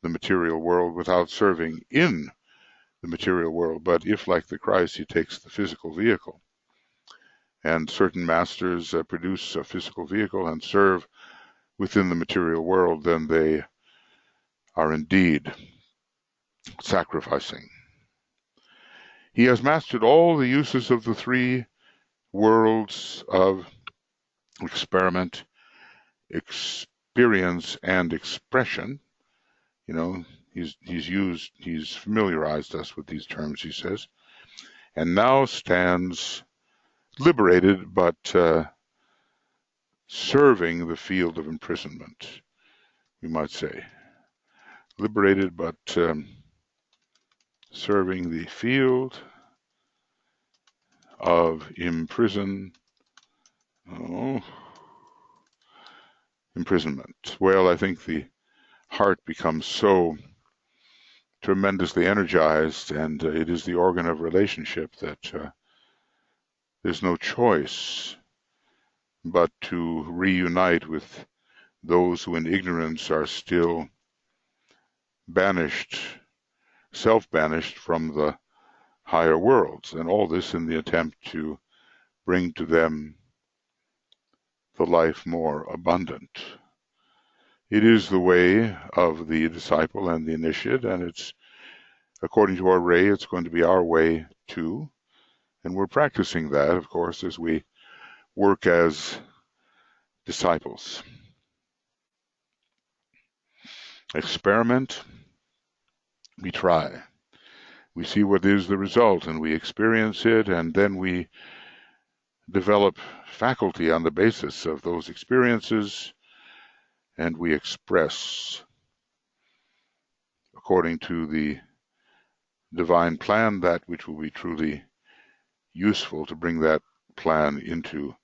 the material world without serving in the material world, but if, like the Christ, he takes the physical vehicle, and certain masters produce a physical vehicle and serve within the material world, then they are indeed sacrificing. He has mastered all the uses of the 3 worlds of experiment, experience and expression. You know, he's familiarized us with these terms, he says, and now stands liberated but serving the field of imprisonment, we might say. Liberated but serving the field of imprisonment. Well, I think the heart becomes so tremendously energized, and it is the organ of relationship that there's no choice but to reunite with those who in ignorance are still banished, self-banished from the higher worlds, and all this in the attempt to bring to them the life more abundant. It is the way of the disciple and the initiate, and it's according to our way, it's going to be our way too. And we're practicing that, of course, as we work as disciples. Experiment, we try. We see what is the result, and we experience it, and then we develop faculty on the basis of those experiences, and we express according to the divine plan that which will be truly useful to bring that plan into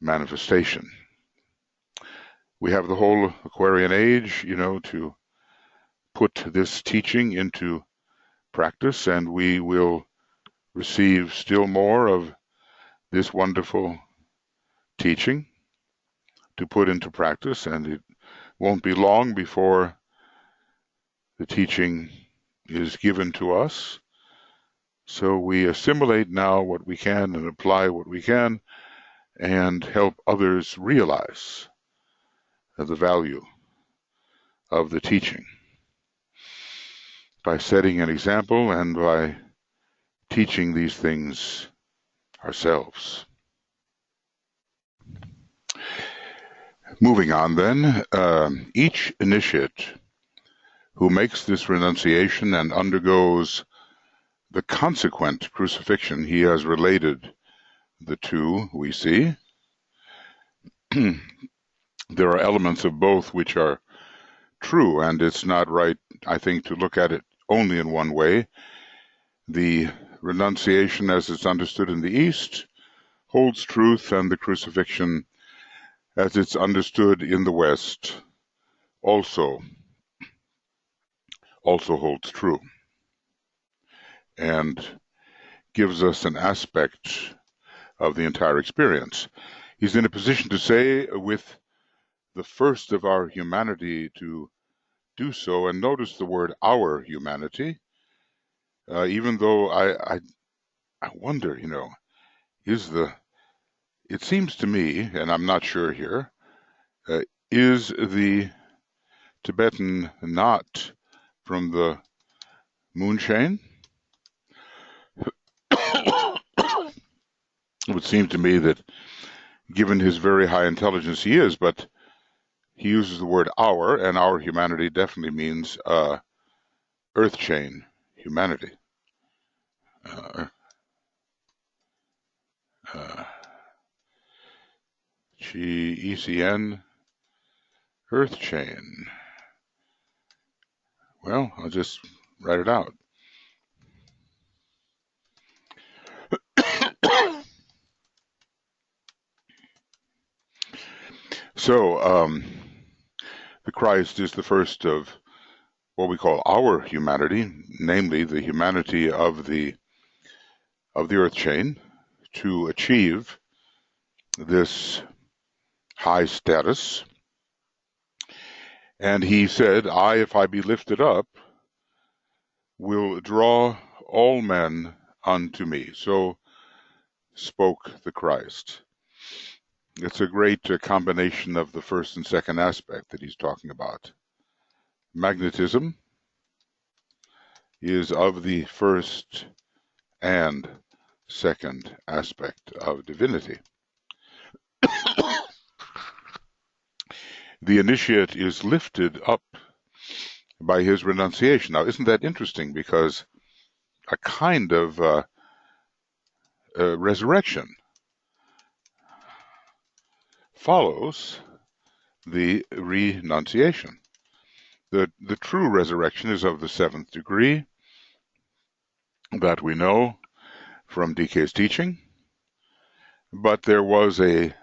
manifestation. We have the whole Aquarian age, to put this teaching into practice, and we will receive still more of this wonderful teaching to put into practice, and it won't be long before the teaching is given to us. So we assimilate now what we can and apply what we can and help others realize the value of the teaching by setting an example and by teaching these things ourselves. Moving on then, each initiate who makes this renunciation and undergoes the consequent crucifixion, he has related the two, we see. There are elements of both which are true, and it's not right, I think, to look at it only in one way. The renunciation as it's understood in the East holds truth, and the crucifixion as it's understood in the West also holds true and gives us an aspect of the entire experience. He's in a position to say with the first of our humanity to do so, and notice the word our humanity, even though I wonder, it seems to me, and I'm not sure here, is the Tibetan not from the moon chain? It would seem to me that given his very high intelligence he is, but he uses the word our, and our humanity definitely means earth chain humanity. GECN, earth chain. Well, I'll just write it out. So, the Christ is the first of what we call our humanity, namely the humanity of the earth chain, to achieve this high status. And he said, I, if I be lifted up, will draw all men unto me. So spoke the Christ. It's a great combination of the first and second aspect that he's talking about. Magnetism is of the first and second aspect of divinity. the initiate is lifted up by his renunciation. Now, isn't that interesting? Because a kind of resurrection follows the renunciation. The true resurrection is of the seventh degree, that we know from DK's teaching, but there was a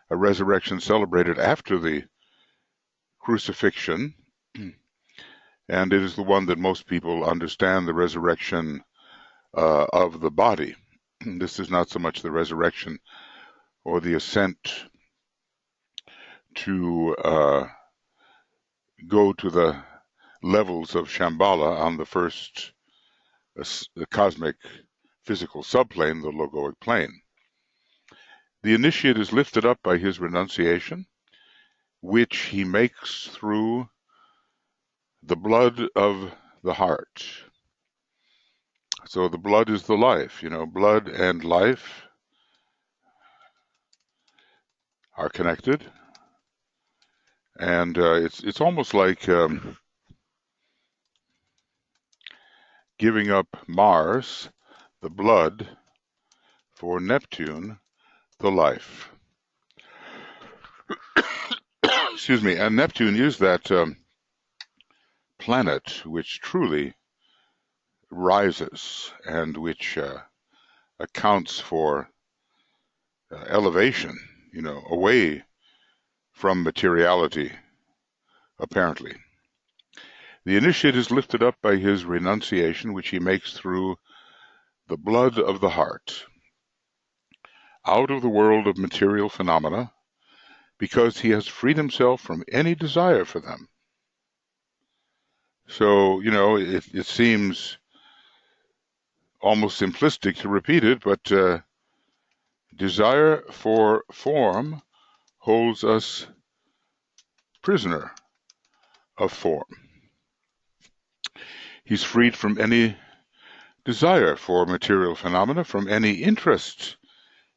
resurrection celebrated after the crucifixion, and it is the one that most people understand, the resurrection of the body. This is not so much the resurrection or the ascent to go to the levels of Shambhala on the first the cosmic physical subplane, the logoic plane. The initiate is lifted up by his renunciation, which he makes through the blood of the heart. So the blood is the life, blood and life are connected. And it's almost like giving up Mars, the blood, for Neptune, the life. Excuse me. And Neptune is that planet which truly rises and which accounts for elevation, away from materiality, apparently. The initiate is lifted up by his renunciation, which he makes through the blood of the heart, out of the world of material phenomena, because he has freed himself from any desire for them. So, it seems almost simplistic to repeat it, but desire for form holds us prisoner of form. He's freed from any desire for material phenomena, from any interest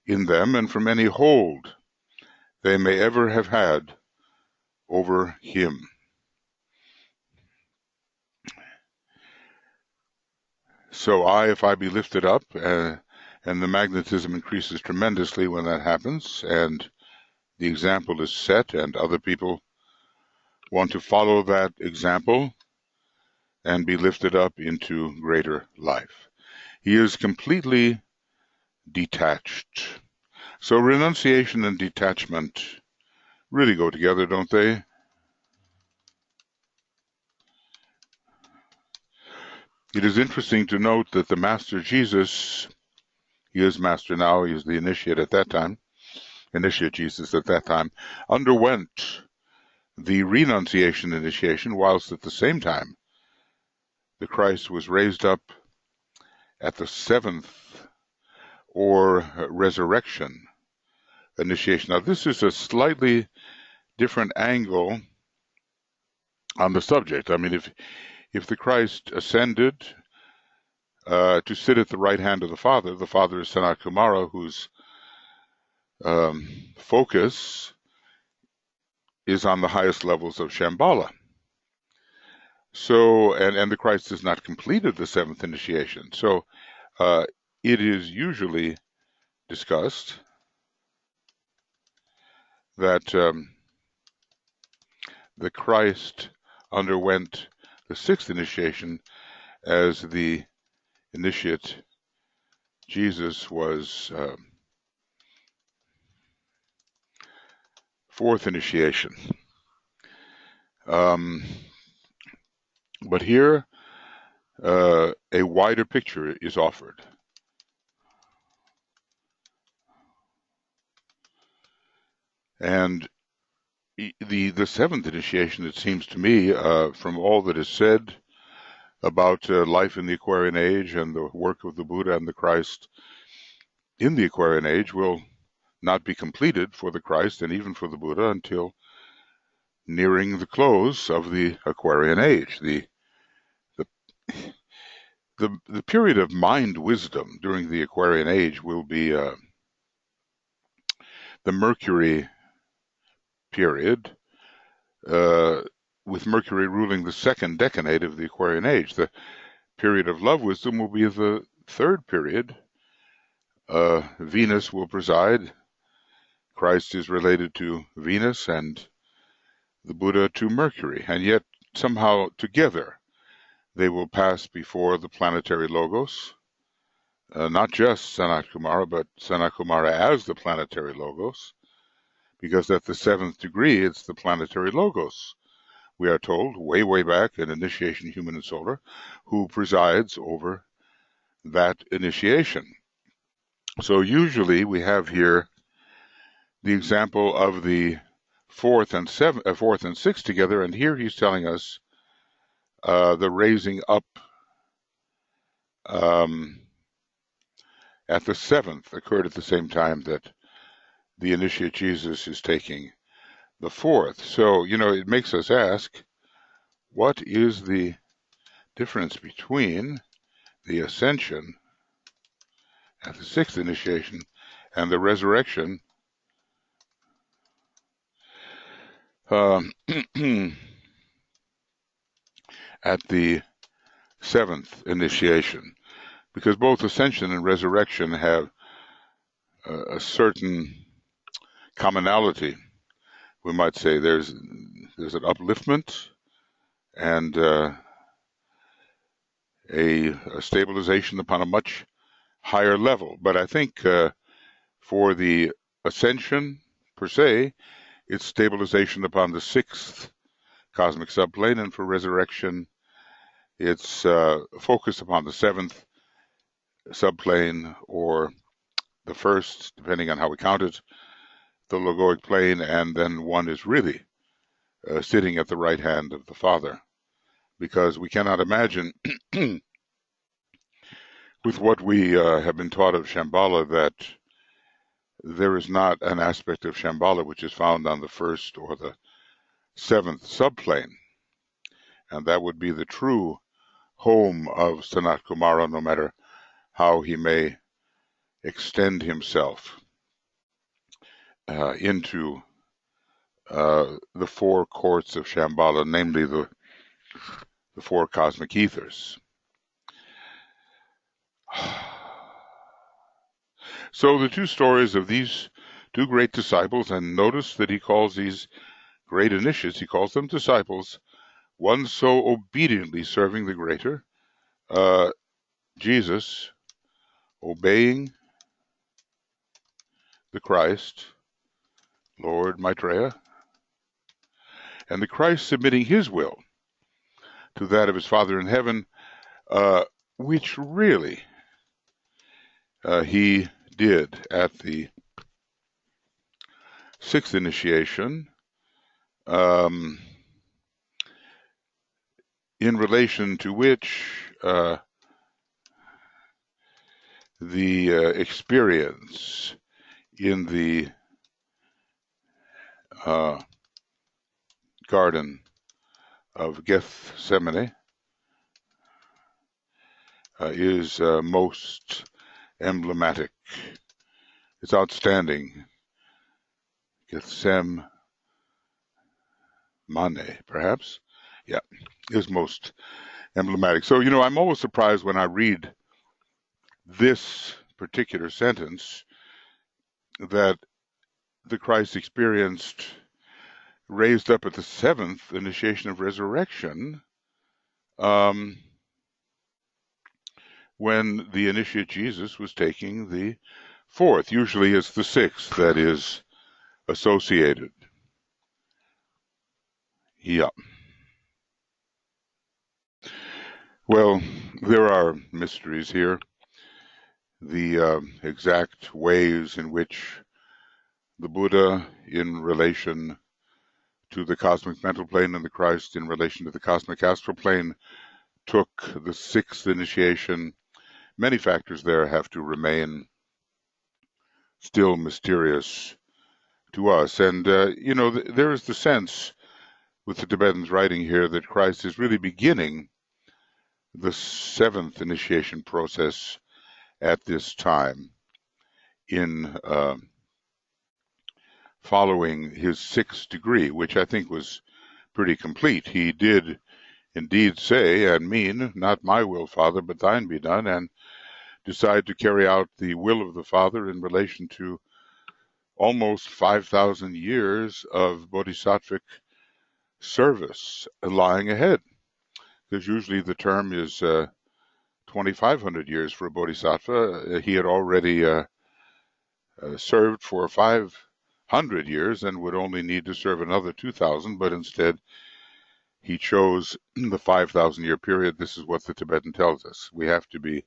in them, and from any hold they may ever have had over him. So if I be lifted up, and the magnetism increases tremendously when that happens, and the example is set, and other people want to follow that example and be lifted up into greater life. He is completely detached. So renunciation and detachment really go together, don't they? It is interesting to note that the Master Jesus, he is Master now, he is the initiate at that time, initiate Jesus at that time, underwent the renunciation initiation, whilst at the same time the Christ was raised up at the seventh or resurrection initiation. Now this is a slightly different angle on the subject. I mean, if the Christ ascended to sit at the right hand of the Father is Sanat Kumara, whose focus is on the highest levels of Shambhala. So, and the Christ has not completed the seventh initiation. So, it is usually discussed that the Christ underwent the sixth initiation as the initiate Jesus was fourth initiation. But here, a wider picture is offered. And the seventh initiation, it seems to me, from all that is said about life in the Aquarian Age and the work of the Buddha and the Christ in the Aquarian Age, will not be completed for the Christ and even for the Buddha until nearing the close of the Aquarian Age. The period of mind wisdom during the Aquarian Age will be the Mercury period, with Mercury ruling the second decade of the Aquarian age. The period of love wisdom will be the third period. Venus will preside. Christ is related to Venus and the Buddha to Mercury, and yet somehow together they will pass before the planetary logos, not just Sanat Kumara, but Sanat Kumara as the planetary logos, because at the 7th degree it's the planetary logos, we are told, way, way back in Initiation Human and Solar, who presides over that initiation. So usually we have here the example of the fourth and sixth together, and here he's telling us the raising up at the 7th occurred at the same time that the initiate Jesus is taking the 4th. So, it makes us ask, what is the difference between the ascension at the 6th initiation and the resurrection at the 7th initiation? Because both ascension and resurrection have a certain commonality. We might say there's an upliftment and a stabilization upon a much higher level. But I think for the ascension per se, it's stabilization upon the 6th cosmic subplane, and for resurrection, it's focused upon the 7th subplane, or the 1st, depending on how we count it, the logoic plane, and then one is really sitting at the right hand of the Father, because we cannot imagine with what we have been taught of Shambhala that there is not an aspect of Shambhala which is found on the 1st or the 7th subplane, and that would be the true home of Sanat Kumara, no matter how he may extend himself into the 4 courts of Shambhala, namely the 4 cosmic ethers. So the 2 stories of these 2 great disciples, and notice that he calls these great initiates, he calls them disciples, one so obediently serving the greater, Jesus obeying the Christ, Lord Maitreya, and the Christ submitting his will to that of his Father in heaven, which really he did at the 6th initiation, in relation to which the experience in the Garden of Gethsemane is most emblematic. It's outstanding. Gethsemane, perhaps? Yeah, is most emblematic. So, I'm always surprised when I read this particular sentence that the Christ experienced raised up at the 7th initiation of resurrection, when the initiate Jesus was taking the 4th. Usually it's the 6th that is associated. Yeah. Well, there are mysteries here. The exact ways in which the Buddha, in relation to the cosmic mental plane, and the Christ in relation to the cosmic astral plane, took the 6th initiation. Many factors there have to remain still mysterious to us. And, there is the sense with the Tibetans writing here that Christ is really beginning the 7th initiation process at this time in following his 6th degree, which I think was pretty complete. He did indeed say and mean, "Not my will, Father, but thine be done," and decide to carry out the will of the Father in relation to almost 5,000 years of bodhisattvic service lying ahead. Because usually the term is 2,500 years for a bodhisattva. He had already served for 500 years and would only need to serve another 2,000, but instead he chose the 5,000-year period. This is what the Tibetan tells us. We have to be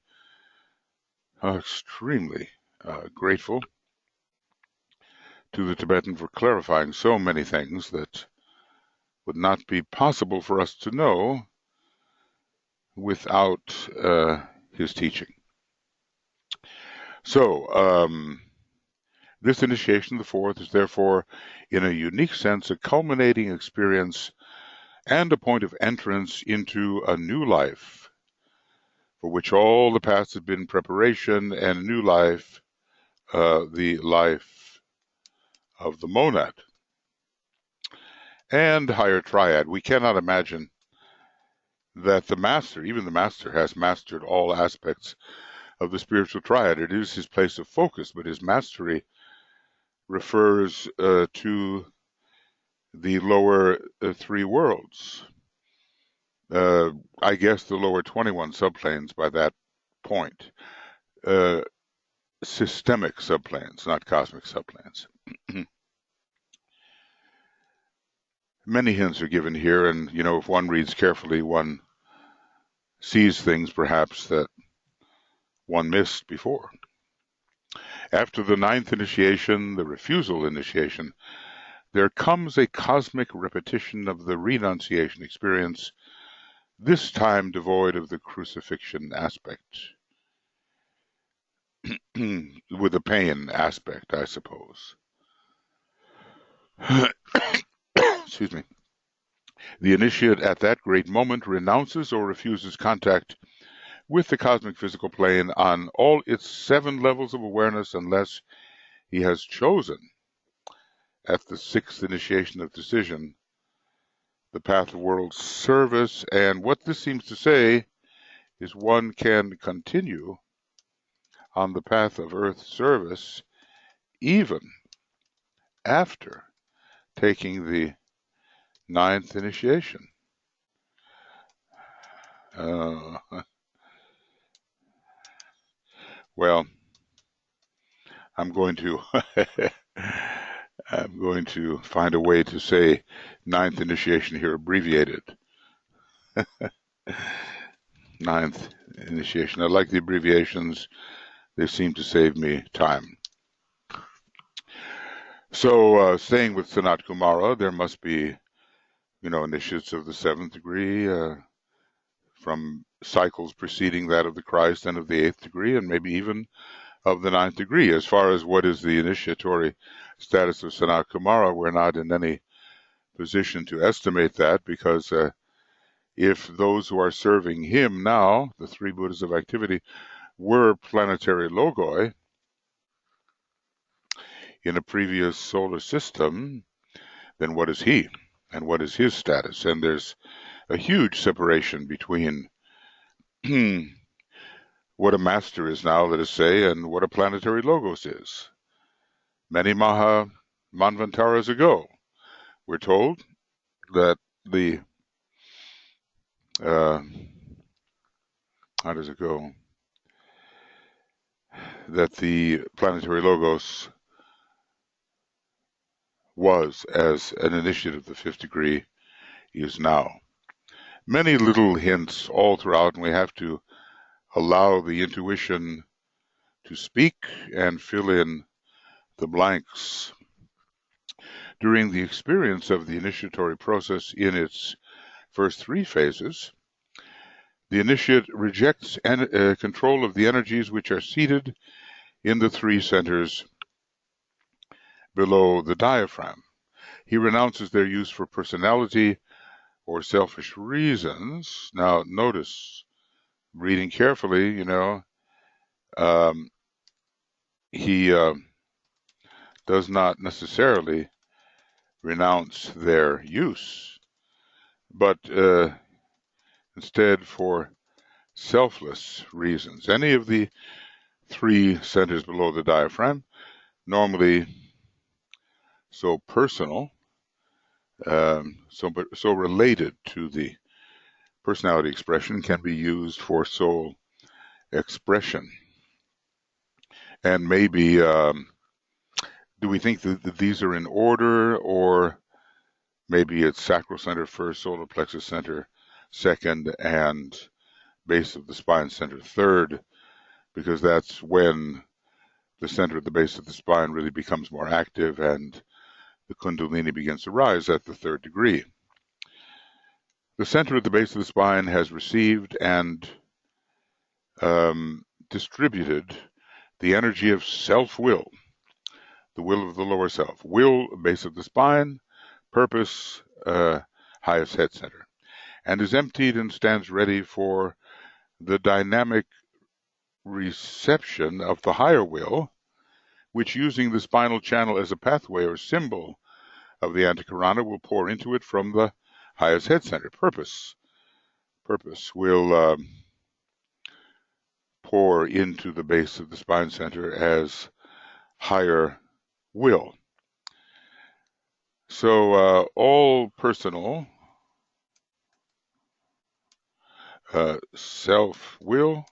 extremely grateful to the Tibetan for clarifying so many things that would not be possible for us to know without his teaching. So, this initiation, the fourth, is therefore, in a unique sense, a culminating experience and a point of entrance into a new life, for which all the past has been preparation, and a new life, the life of the monad. And higher triad. We cannot imagine that the master, even the master, has mastered all aspects of the spiritual triad. It is his place of focus, but his mastery refers to the lower three worlds. I guess the lower 21 subplanes by that point. Systemic subplanes, not cosmic subplanes. Many hints are given here, and if one reads carefully, one sees things perhaps that one missed before. After the ninth initiation, the refusal initiation, there comes a cosmic repetition of the renunciation experience, this time devoid of the crucifixion aspect, with the pain aspect, I suppose. Excuse me. The initiate at that great moment renounces or refuses contact with the cosmic physical plane on all its 7 levels of awareness unless he has chosen, at the 6th initiation of decision, the path of world service. And what this seems to say is one can continue on the path of earth service even after taking the 9th initiation. Well, I'm going to find a way to say 9th initiation here abbreviated. 9th initiation. I like the abbreviations. They seem to save me time. So, staying with Sanat Kumara, there must be, initiates of the 7th degree, from cycles preceding that of the Christ and of the 8th degree, and maybe even of the 9th degree. As far as what is the initiatory status of Sanat Kumara, we're not in any position to estimate that, because if those who are serving him now, the 3 Buddhas of activity, were planetary logoi in a previous solar system, then what is he? And what is his status? And there's a huge separation between what a master is now, let us say, and what a planetary logos is. Many Maha Manvantaras ago, we're told that the how does it go? That the planetary logos was as an initiate of the 5th degree is now. Many little hints all throughout, and we have to allow the intuition to speak and fill in the blanks. During the experience of the initiatory process in its first 3 phases, the initiate rejects control of the energies which are seated in the 3 centers below the diaphragm. He renounces their use for personality or selfish reasons. Now, notice, reading carefully, he does not necessarily renounce their use. but instead for selfless reasons. Any of the three centers below the diaphragm, normally so personal, so related to the personality expression, can be used for soul expression. And maybe, do we think that these are in order, or maybe it's sacral center first, solar plexus center second, and base of the spine center third, because that's when the center at the base of the spine really becomes more active and the kundalini begins to rise at the third degree. The center at the base of the spine has received and distributed the energy of self-will, the will of the lower self. Will, base of the spine, purpose, highest head center, and is emptied and stands ready for the dynamic reception of the higher will, which, using the spinal channel as a pathway or symbol of the antikarana, will pour into it from the highest head center. Purpose will pour into the base of the spine center as higher will. So all personal self-will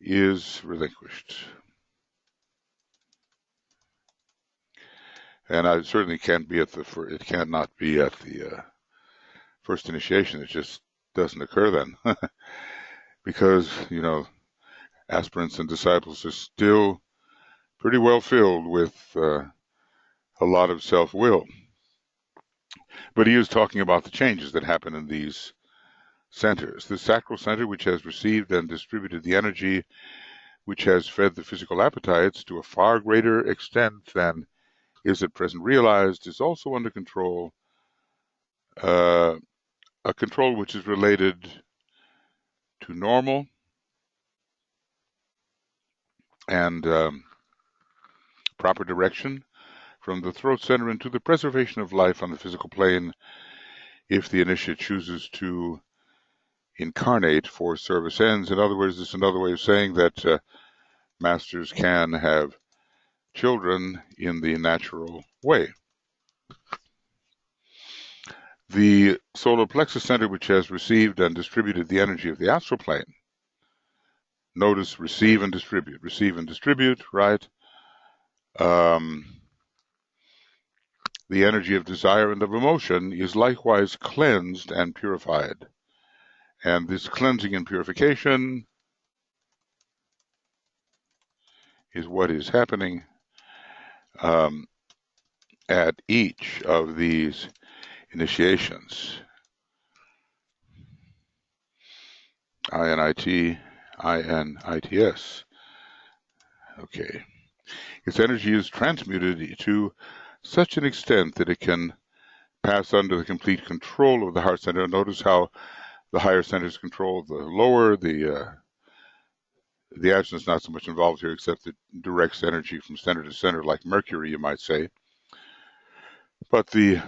is relinquished. And I certainly can't be it cannot be at the first initiation. It just doesn't occur then. Because, aspirants and disciples are still pretty well filled with a lot of self-will. But he is talking about the changes that happen in these centers. The sacral center, which has received and distributed the energy which has fed the physical appetites to a far greater extent than is at present realized, is also under control, a control which is related to normal and proper direction from the throat center into the preservation of life on the physical plane, if the initiate chooses to incarnate for service ends. In other words, this is another way of saying that masters can have children in the natural way. The solar plexus center, which has received and distributed the energy of the astral plane, notice receive and distribute, right? The energy of desire and of emotion is likewise cleansed and purified. And this cleansing and purification is what is happening at each of these initiations. INIT, INITS. Okay. Its energy is transmuted to such an extent that it can pass under the complete control of the heart center. Notice how the higher centers control the lower. The action is not so much involved here, except it directs energy from center to center, like Mercury, you might say. But the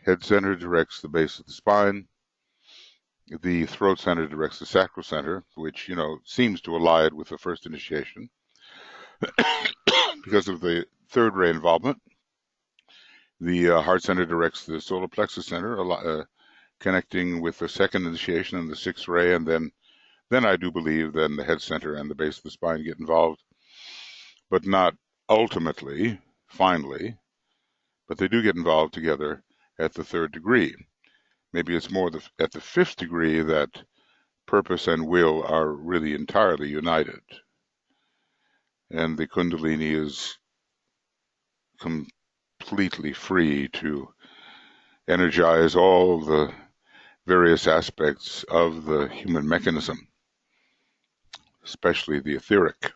head center directs the base of the spine. The throat center directs the sacral center, which, seems to ally it with the first initiation because of the third ray involvement. The heart center directs the solar plexus center, connecting with the second initiation and the sixth ray, and then I do believe then the head center and the base of the spine get involved, but not ultimately, finally, but they do get involved together at the third degree. Maybe it's more at the fifth degree that purpose and will are really entirely united, and the kundalini is completely free to energize all the various aspects of the human mechanism, especially the etheric.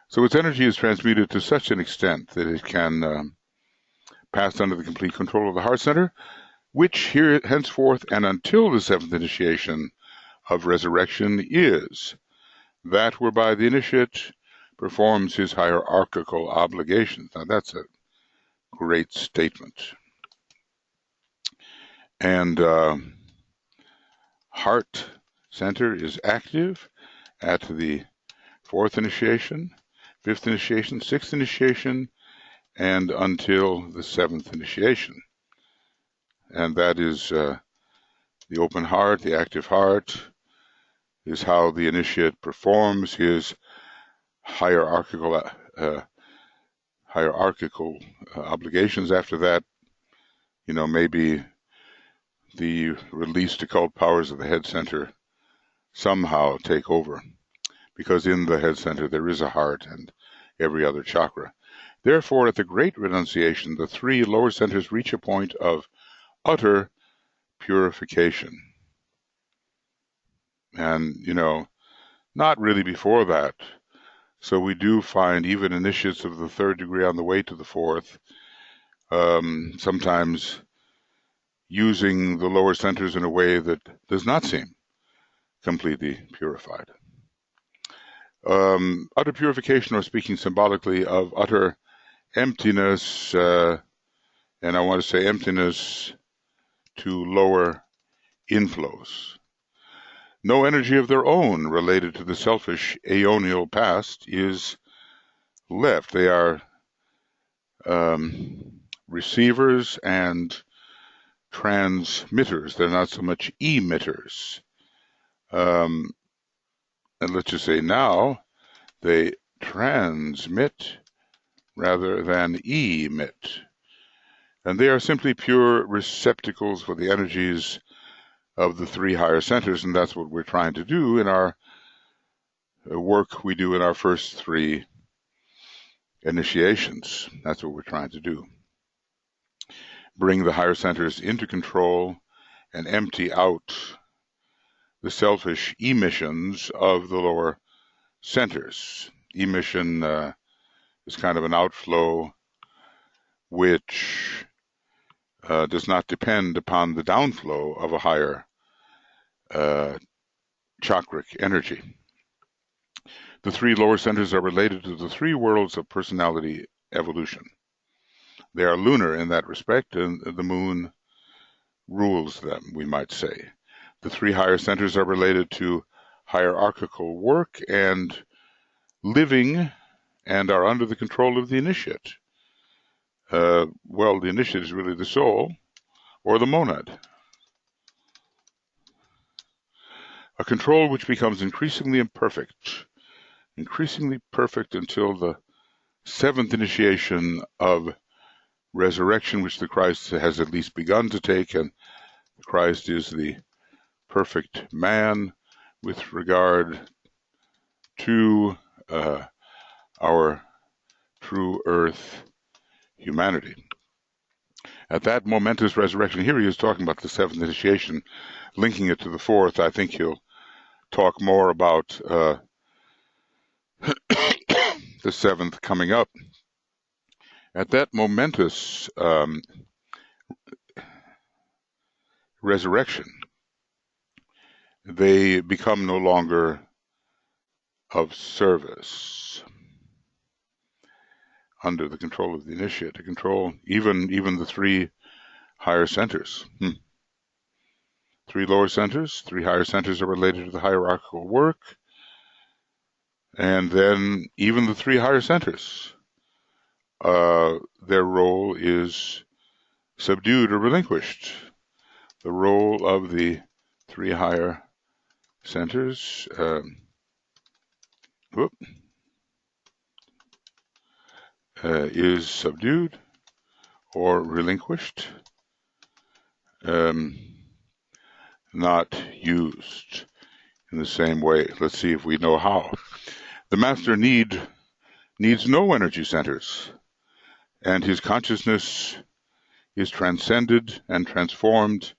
So its energy is transmuted to such an extent that it can pass under the complete control of the heart center, which here henceforth and until the seventh initiation of resurrection is that whereby the initiate performs his hierarchical obligations. Now that's a great statement. And heart center is active at the fourth initiation, fifth initiation, sixth initiation, and until the seventh initiation. And that is the open heart, the active heart, is how the initiate performs his hierarchical obligations. After that, maybe the released occult powers of the head center somehow take over, because in the head center there is a heart and every other chakra. Therefore, at the Great Renunciation, the three lower centers reach a point of utter purification. And, not really before that. So we do find even initiates of the third degree on the way to the fourth, sometimes using the lower centers in a way that does not seem completely purified. Utter purification, or speaking symbolically of utter emptiness, and I want to say emptiness to lower inflows. No energy of their own related to the selfish aeonial past is left. They are receivers and transmitters. They're not so much emitters. And let's just say now they transmit rather than emit. And they are simply pure receptacles for the energies of the three higher centers, and that's what we're trying to do in our work we do in our first three initiations. That's what we're trying to do. Bring the higher centers into control and empty out the selfish emissions of the lower centers. Emission is kind of an outflow which does not depend upon the downflow of a higher chakric energy. The three lower centers are related to the three worlds of personality evolution. They are lunar in that respect, and the moon rules them, we might say. The three higher centers are related to hierarchical work and living, and are under the control of the initiate. The initiate is really the soul or the monad. A control which becomes increasingly perfect until the seventh initiation of resurrection, which the Christ has at least begun to take, and Christ is the perfect man with regard to our true earth humanity. At that momentous resurrection, here he is talking about the seventh initiation, linking it to the fourth. I think he'll talk more about the seventh coming up. At that momentous resurrection, they become no longer of service under the control of the initiate, to control even the three higher centers. Three lower centers, three higher centers are related to the hierarchical work, and then even the three higher centers, their role is subdued or relinquished. The role of the three higher centers is subdued or relinquished, not used in the same way. Let's see if we know how. The master needs no energy centers, and his consciousness is transcended and transformed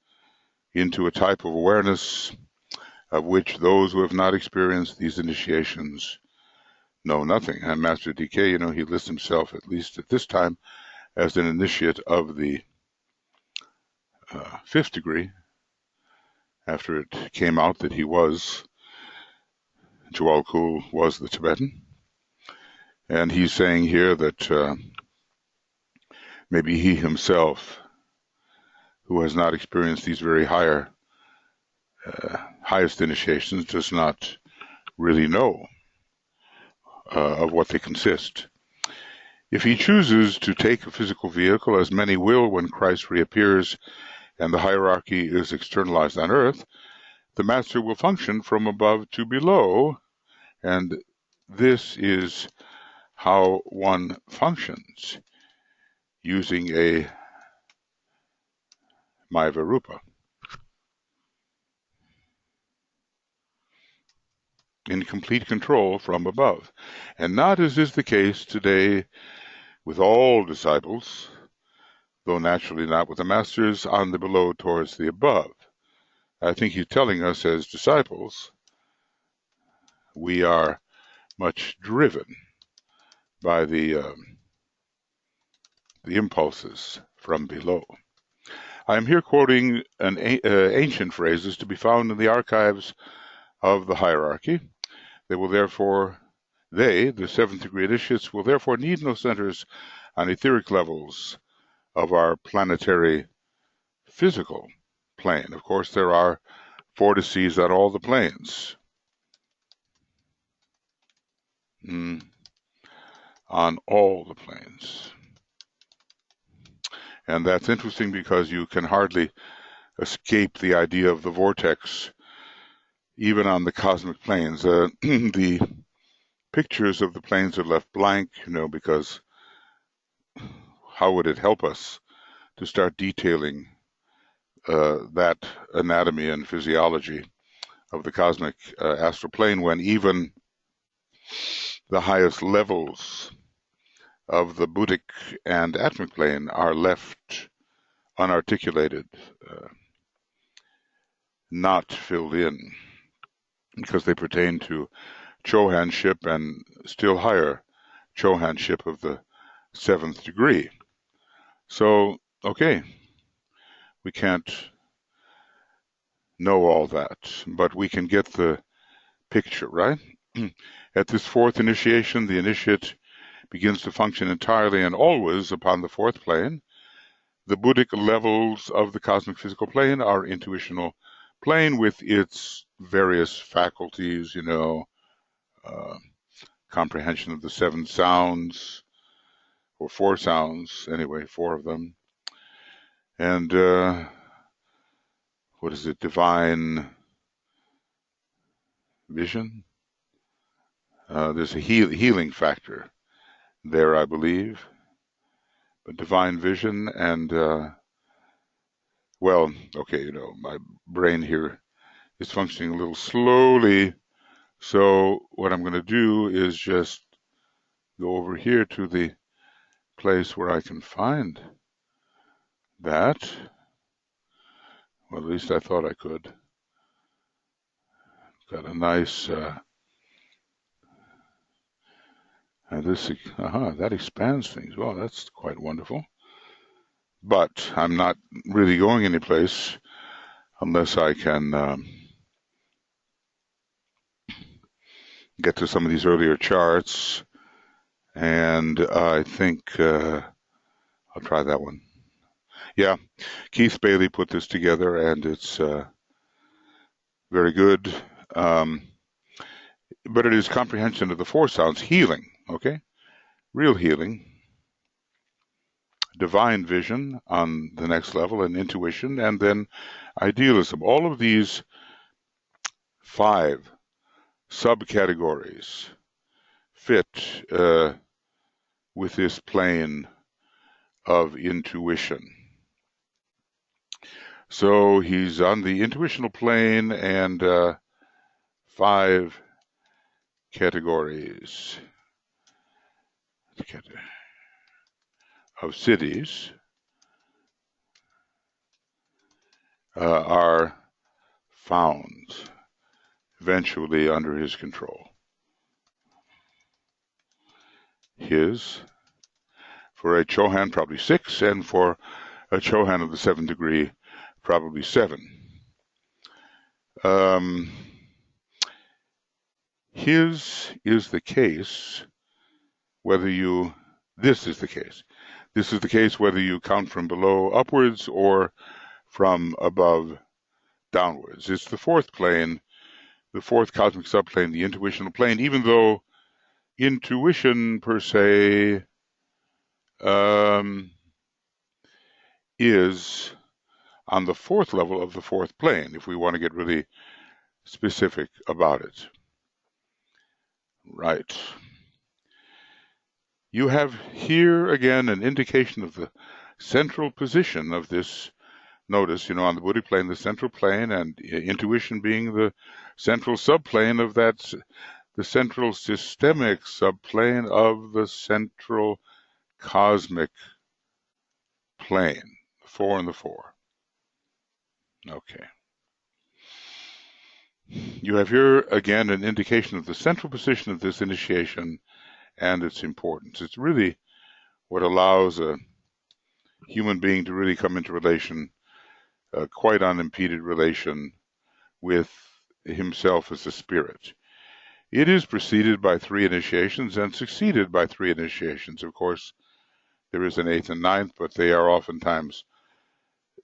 into a type of awareness of which those who have not experienced these initiations know nothing. And Master DK, he lists himself, at least at this time, as an initiate of the fifth degree, after it came out that he was, Jawal Kul was the Tibetan. And he's saying here that maybe he himself, who has not experienced these very highest initiations does not really know of what they consist. If he chooses to take a physical vehicle, as many will when Christ reappears and the hierarchy is externalized on earth, the master will function from above to below, and this is how one functions using a Maivarupa. In complete control from above, and not as is the case today with all disciples, though naturally not with the masters, on the below towards the above. I think he's telling us as disciples, we are much driven by the impulses from below. I am here quoting ancient phrases to be found in the archives of the hierarchy. They will therefore, the seventh degree initiates, will therefore need no centers on etheric levels of our planetary physical plane. Of course, there are vortices on all the planes. On all the planes. And that's interesting because you can hardly escape the idea of the vortex even on the cosmic planes. The pictures of the planes are left blank, because how would it help us to start detailing that anatomy and physiology of the cosmic astral plane when even the highest levels of the Buddhic and Atmic plane are left unarticulated, not filled in, because they pertain to Chohanship and still higher Chohanship of the seventh degree. So, okay, we can't know all that, but we can get the picture, right? At this fourth initiation, the initiate begins to function entirely and always upon the fourth plane. The Buddhic levels of the cosmic physical plane are intuitional plane with its various faculties, comprehension of the seven sounds, or four sounds, anyway, four of them. And what is it, divine vision? There's a healing factor there, I believe. But divine vision and, well, okay, my brain here is functioning a little slowly. So what I'm going to do is just go over here to the place where I can find that. Well, at least I thought I could. Got a nice, that expands things. Well, that's quite wonderful. But I'm not really going anyplace unless I can get to some of these earlier charts. And I think I'll try that one. Yeah, Keith Bailey put this together, and it's very good. But it is comprehension of the four sounds, healing, okay? Real healing, divine vision on the next level, and intuition, and then idealism. All of these 5 subcategories fit with this plane of intuition. So he's on the intuitional plane, and 5 categories of cities are found eventually under his control. For a Chohan, probably 6, and for a Chohan of the 7th degree, probably 7. His is the case this is the case. This is the case whether you count from below upwards or from above downwards. It's the fourth plane, the fourth cosmic subplane, the intuitional plane, even though intuition per se is on the fourth level of the fourth plane, if we want to get really specific about it. Right. You have here again an indication of the central position of this. Notice, on the Buddhic plane, the central plane, and intuition being the central subplane of that, the central systemic subplane of the central cosmic plane, the 4 and the 4. Okay. You have here again an indication of the central position of this initiation and its importance. It's really what allows a human being to really come into relation, quite unimpeded relation with himself as a spirit. It is preceded by 3 initiations and succeeded by 3 initiations. Of course, there is an 8th and 9th, but they are oftentimes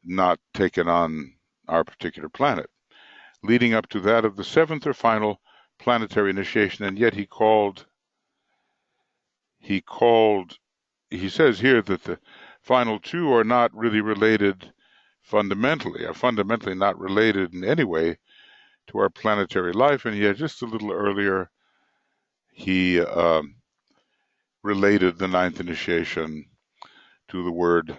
not taken on our particular planet, leading up to that of the 7th or final planetary initiation. And yet he says here that the final 2 are not really related fundamentally, are fundamentally not related in any way to our planetary life, and yet just a little earlier he related the 9th initiation to the word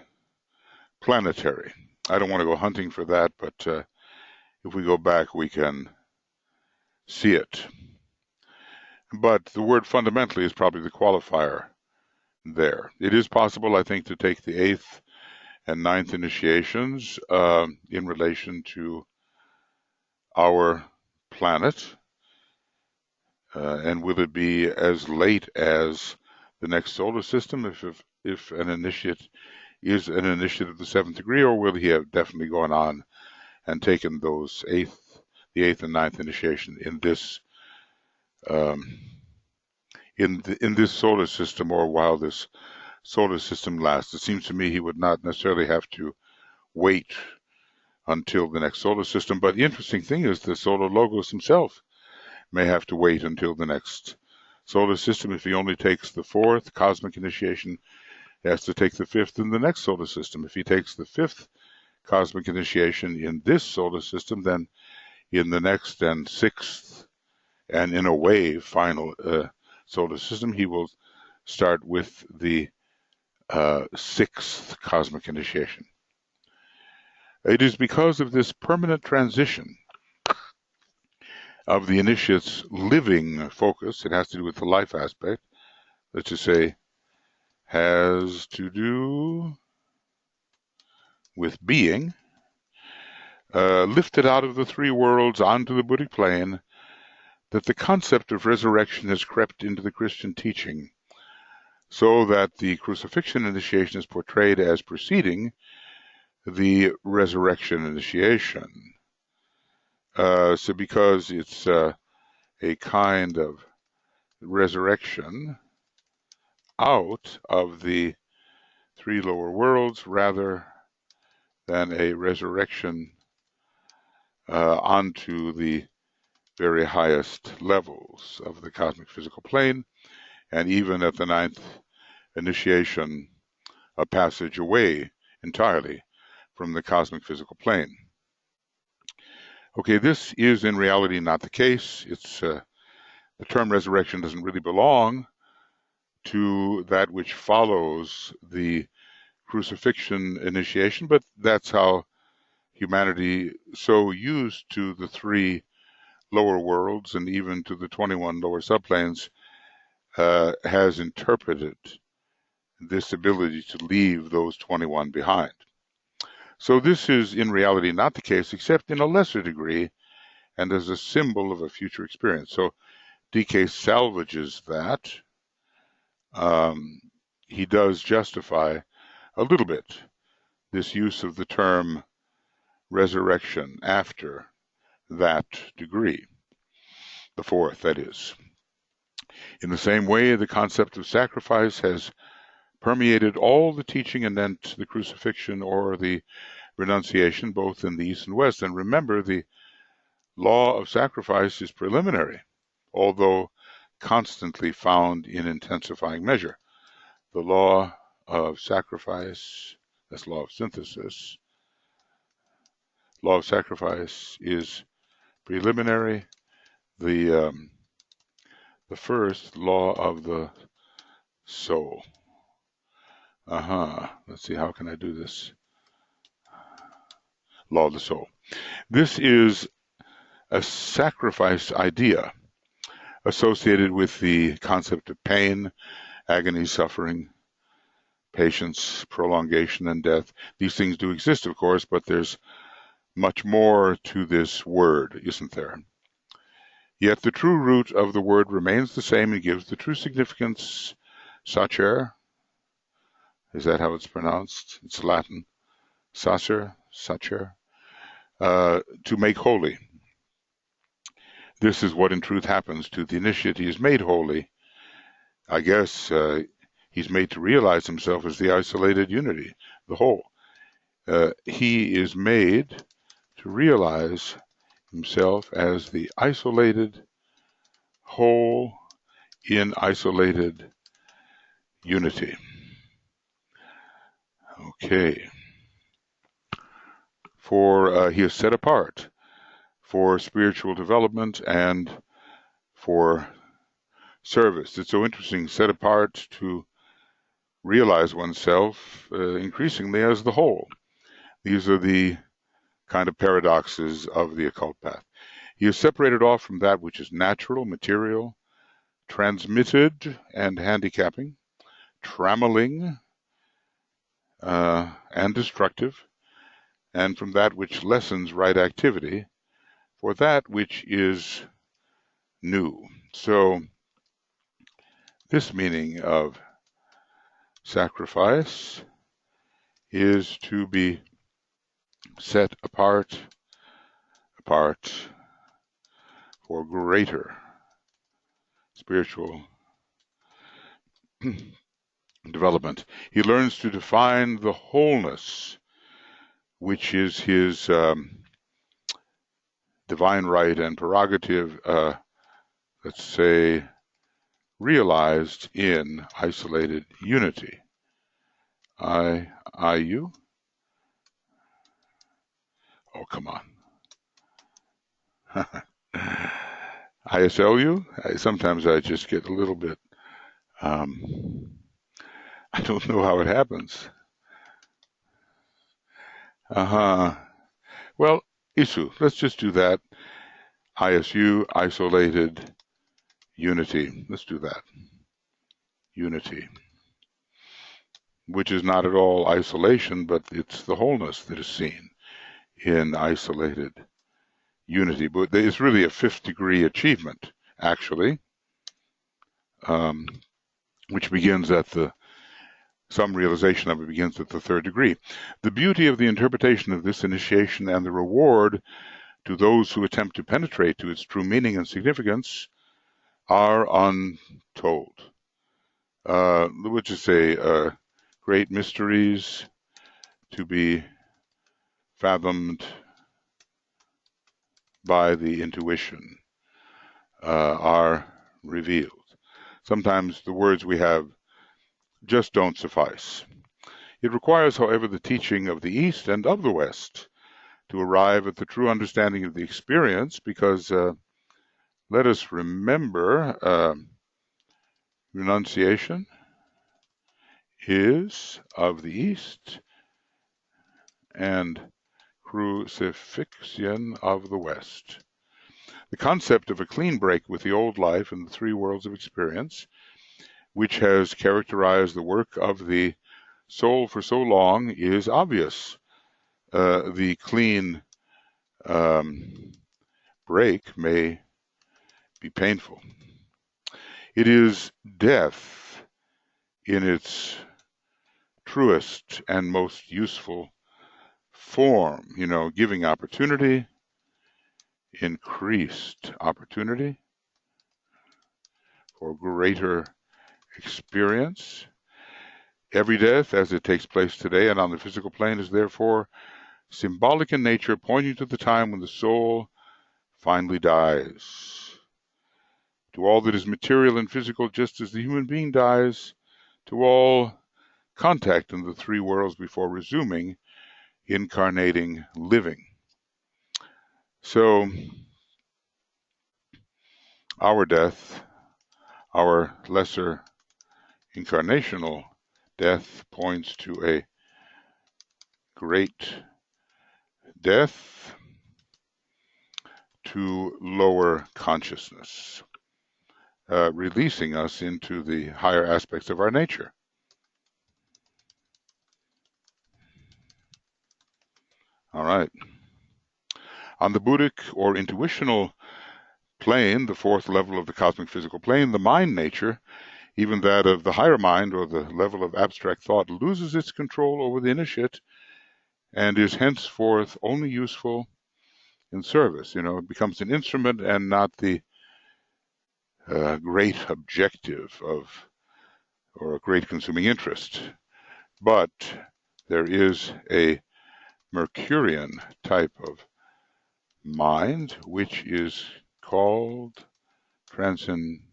planetary. I don't want to go hunting for that, but if we go back we can see it. But the word fundamentally is probably the qualifier there. It is possible, I think, to take the 8th and 9th initiations in relation to our planet, and will it be as late as the next solar system if an initiate is an initiate of the 7th degree, or will he have definitely gone on and taken those the 8th and 9th initiation in this in this solar system, or while this solar system lasts? It seems to me he would not necessarily have to wait until the next solar system. But the interesting thing is the solar logos himself may have to wait until the next solar system. If he only takes the 4th cosmic initiation, he has to take the 5th in the next solar system. If he takes the 5th cosmic initiation in this solar system, then in the next and 6th, and in a way final solar system, he will start with the 6th cosmic initiation. It is because of this permanent transition of the initiate's living focus, it has to do with the life aspect, let's just say, has to do with being, lifted out of the 3 worlds onto the Buddhic plane, that the concept of resurrection has crept into the Christian teaching, so that the crucifixion initiation is portrayed as preceding the resurrection initiation. So because it's a kind of resurrection out of the 3 lower worlds rather than a resurrection onto the very highest levels of the cosmic physical plane, and even at the 9th initiation, a passage away entirely from the cosmic physical plane. Okay, this is in reality not the case. It's the term resurrection doesn't really belong to that which follows the crucifixion initiation, but that's how humanity, so used to the 3 lower worlds and even to the 21 lower subplanes, has interpreted this ability to leave those 21 behind. So this is in reality not the case, except in a lesser degree and as a symbol of a future experience. So DK salvages that. He does justify a little bit this use of the term resurrection after that degree, the 4th, that is. In the same way, the concept of sacrifice has permeated all the teaching anent the crucifixion or the renunciation both in the East and West. And remember, the law of sacrifice is preliminary, although constantly found in intensifying measure. The law of sacrifice, that's law of synthesis. Law of sacrifice is preliminary. The first law of the soul. Let's see, how can I do this? Law of the soul. This is a sacrifice idea associated with the concept of pain, agony, suffering, patience, prolongation, and death. These things do exist, of course, but there's much more to this word, isn't there? Yet the true root of the word remains the same and gives the true significance, sacer. Is that how it's pronounced? It's Latin. Sacer, to make holy. This is what in truth happens to the initiate. He is made holy. I guess he's made to realize himself as the isolated unity, the whole. He is made to realize himself as the isolated whole in isolated unity. Okay. For he is set apart for spiritual development and for service. It's so interesting, set apart to realize oneself increasingly as the whole. These are the kind of paradoxes of the occult path. He is separated off from that which is natural, material, transmitted and handicapping, trammeling and destructive, and from that which lessens right activity for that which is new. So this meaning of sacrifice is to be set apart for greater spiritual development. He learns to define the wholeness, which is his divine right and prerogative, let's say, realized in isolated unity. I-U? Oh, come on. ISLU? Sometimes I just get a little bit, I don't know how it happens. Well, ISU, let's just do that. ISU, isolated unity. Let's do that. Unity. Which is not at all isolation, but it's the wholeness that is seen in isolated unity. But it's really a fifth degree achievement, actually, which begins at some realization of it begins at the third degree. The beauty of the interpretation of this initiation and the reward to those who attempt to penetrate to its true meaning and significance are untold. Let's just say great mysteries to be fathomed by the intuition are revealed. Sometimes the words we have just don't suffice. It requires, however, the teaching of the East and of the West to arrive at the true understanding of the experience, because let us remember, renunciation is of the East and crucifixion of the West. The concept of a clean break with the old life in the three worlds of experience, which has characterized the work of the soul for so long, is obvious. The clean break may be painful. It is death in its truest and most useful form, giving opportunity, increased opportunity for greater experience. Every death as it takes place today and on the physical plane is therefore symbolic in nature, pointing to the time when the soul finally dies. To all that is material and physical, just as the human being dies, to all contact in the three worlds before resuming incarnating living. So, our death, our lesser incarnational death, points to a great death to lower consciousness, releasing us into the higher aspects of our nature. All right. On the Buddhic or intuitional plane, the fourth level of the cosmic physical plane, the mind nature, even that of the higher mind or the level of abstract thought, loses its control over the initiate and is henceforth only useful in service. It becomes an instrument and not the great objective or a great consuming interest. But there is a Mercurian type of mind which is called transcendental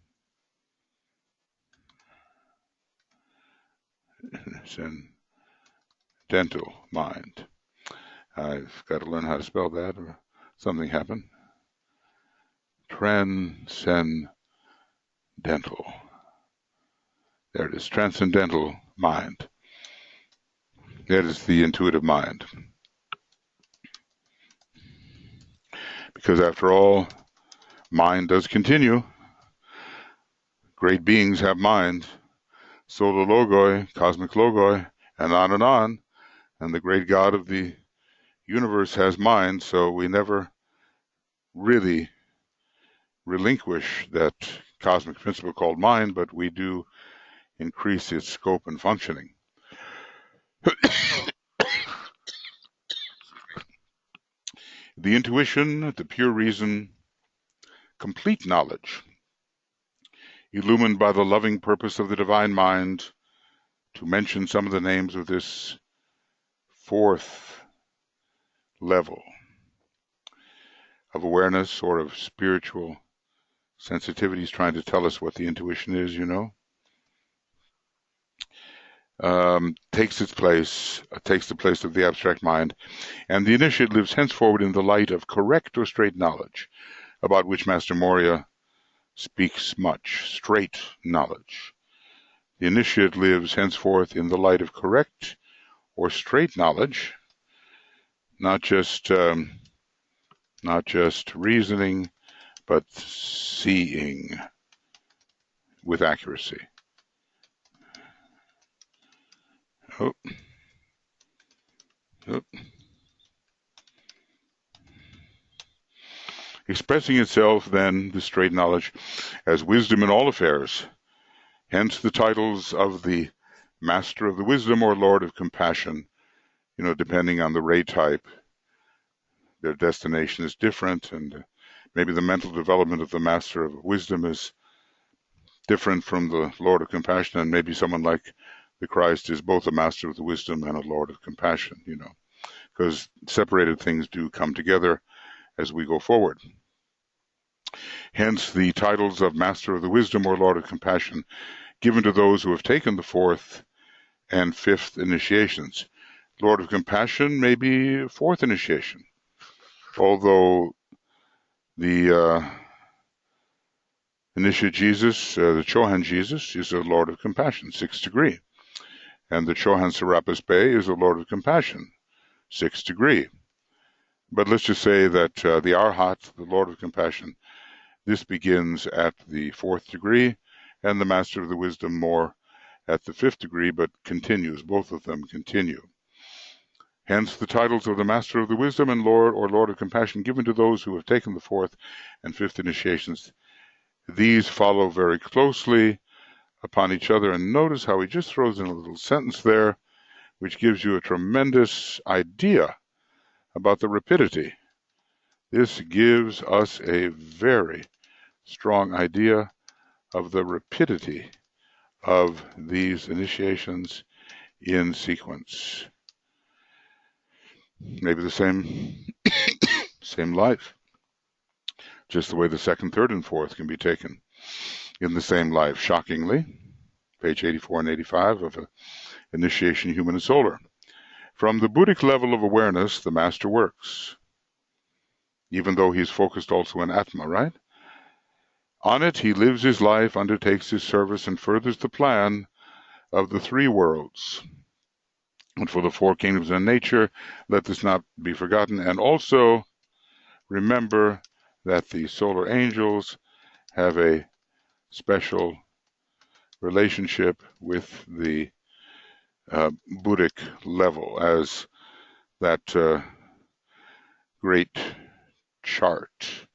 mind. I've got to learn how to spell that or something happened. Transcendental. There it is, transcendental mind. That is the intuitive mind. Because after all, mind does continue. Great beings have mind. Solar logoi, cosmic logoi, and on. And the great God of the universe has mind, so we never really relinquish that cosmic principle called mind, but we do increase its scope and functioning. The intuition, the pure reason, complete knowledge, illumined by the loving purpose of the divine mind, to mention some of the names of this fourth level of awareness or of spiritual sensitivities, trying to tell us what the intuition is, takes the place of the abstract mind, and the initiate lives henceforward in the light of correct or straight knowledge, about which Master Morya speaks much. Straight knowledge. The initiate lives henceforth in the light of correct or straight knowledge, not just reasoning, but seeing with accuracy. Expressing itself, then, the straight knowledge, as wisdom in all affairs, hence the titles of the Master of the Wisdom or Lord of Compassion, depending on the ray type. Their destination is different, and maybe the mental development of the Master of Wisdom is different from the Lord of Compassion, and maybe someone like the Christ is both a Master of the Wisdom and a Lord of Compassion, because separated things do come together as we go forward. Hence the titles of Master of the Wisdom or Lord of Compassion given to those who have taken the fourth and fifth initiations. Lord of Compassion may be fourth initiation, although the initiate Jesus, the Chohan Jesus, is a Lord of Compassion, 6th degree. And the Chohan Serapis Bey is a Lord of Compassion, 6th degree. But let's just say that the Arhat, the Lord of Compassion, this begins at the 4th degree, and the Master of the Wisdom more at the 5th degree, but continues. Both of them continue. Hence the titles of the Master of the Wisdom and Lord or Lord of Compassion given to those who have taken the 4th and 5th initiations. These follow very closely upon each other, and notice how he just throws in a little sentence there, which gives you a tremendous idea about the rapidity. This gives us a very strong idea of the rapidity of these initiations in sequence. Maybe the same life, just the way the second, third, and fourth can be taken in the same life. Shockingly, page 84 and 85 of Initiation, Human and Solar. From the Buddhic level of awareness, the master works, even though he's focused also in Atma, right? On it, he lives his life, undertakes his service, and furthers the plan of the three worlds. And for the four kingdoms of nature, let this not be forgotten. And also remember that the solar angels have a special relationship with the Buddhic level, as that great chart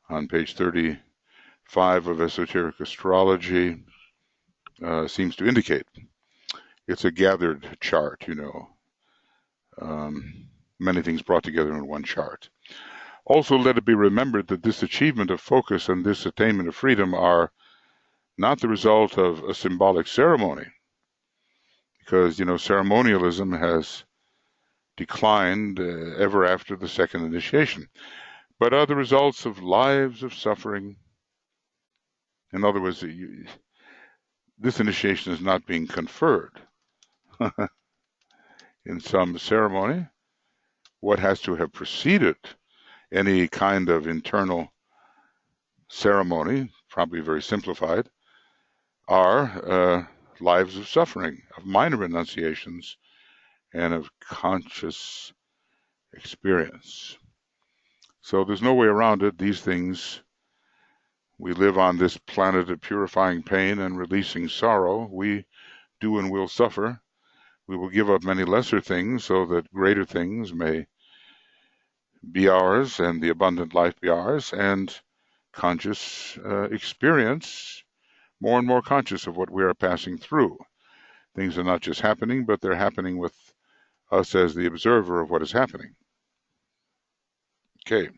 on page 35 of Esoteric Astrology seems to indicate. It's a gathered chart, many things brought together in one chart. Also, let it be remembered that this achievement of focus and this attainment of freedom are not the result of a symbolic ceremony, because, ceremonialism has declined ever after the second initiation, but are the results of lives of suffering. In other words, this initiation is not being conferred in some ceremony. What has to have preceded any kind of internal ceremony, probably very simplified, are lives of suffering, of minor renunciations, and of conscious experience. So there's no way around it. These things, we live on this planet of purifying pain and releasing sorrow. We do and will suffer. We will give up many lesser things so that greater things may be ours and the abundant life be ours, and conscious experience, more and more conscious of what we are passing through. Things are not just happening, but they're happening with us as the observer of what is happening. Okay.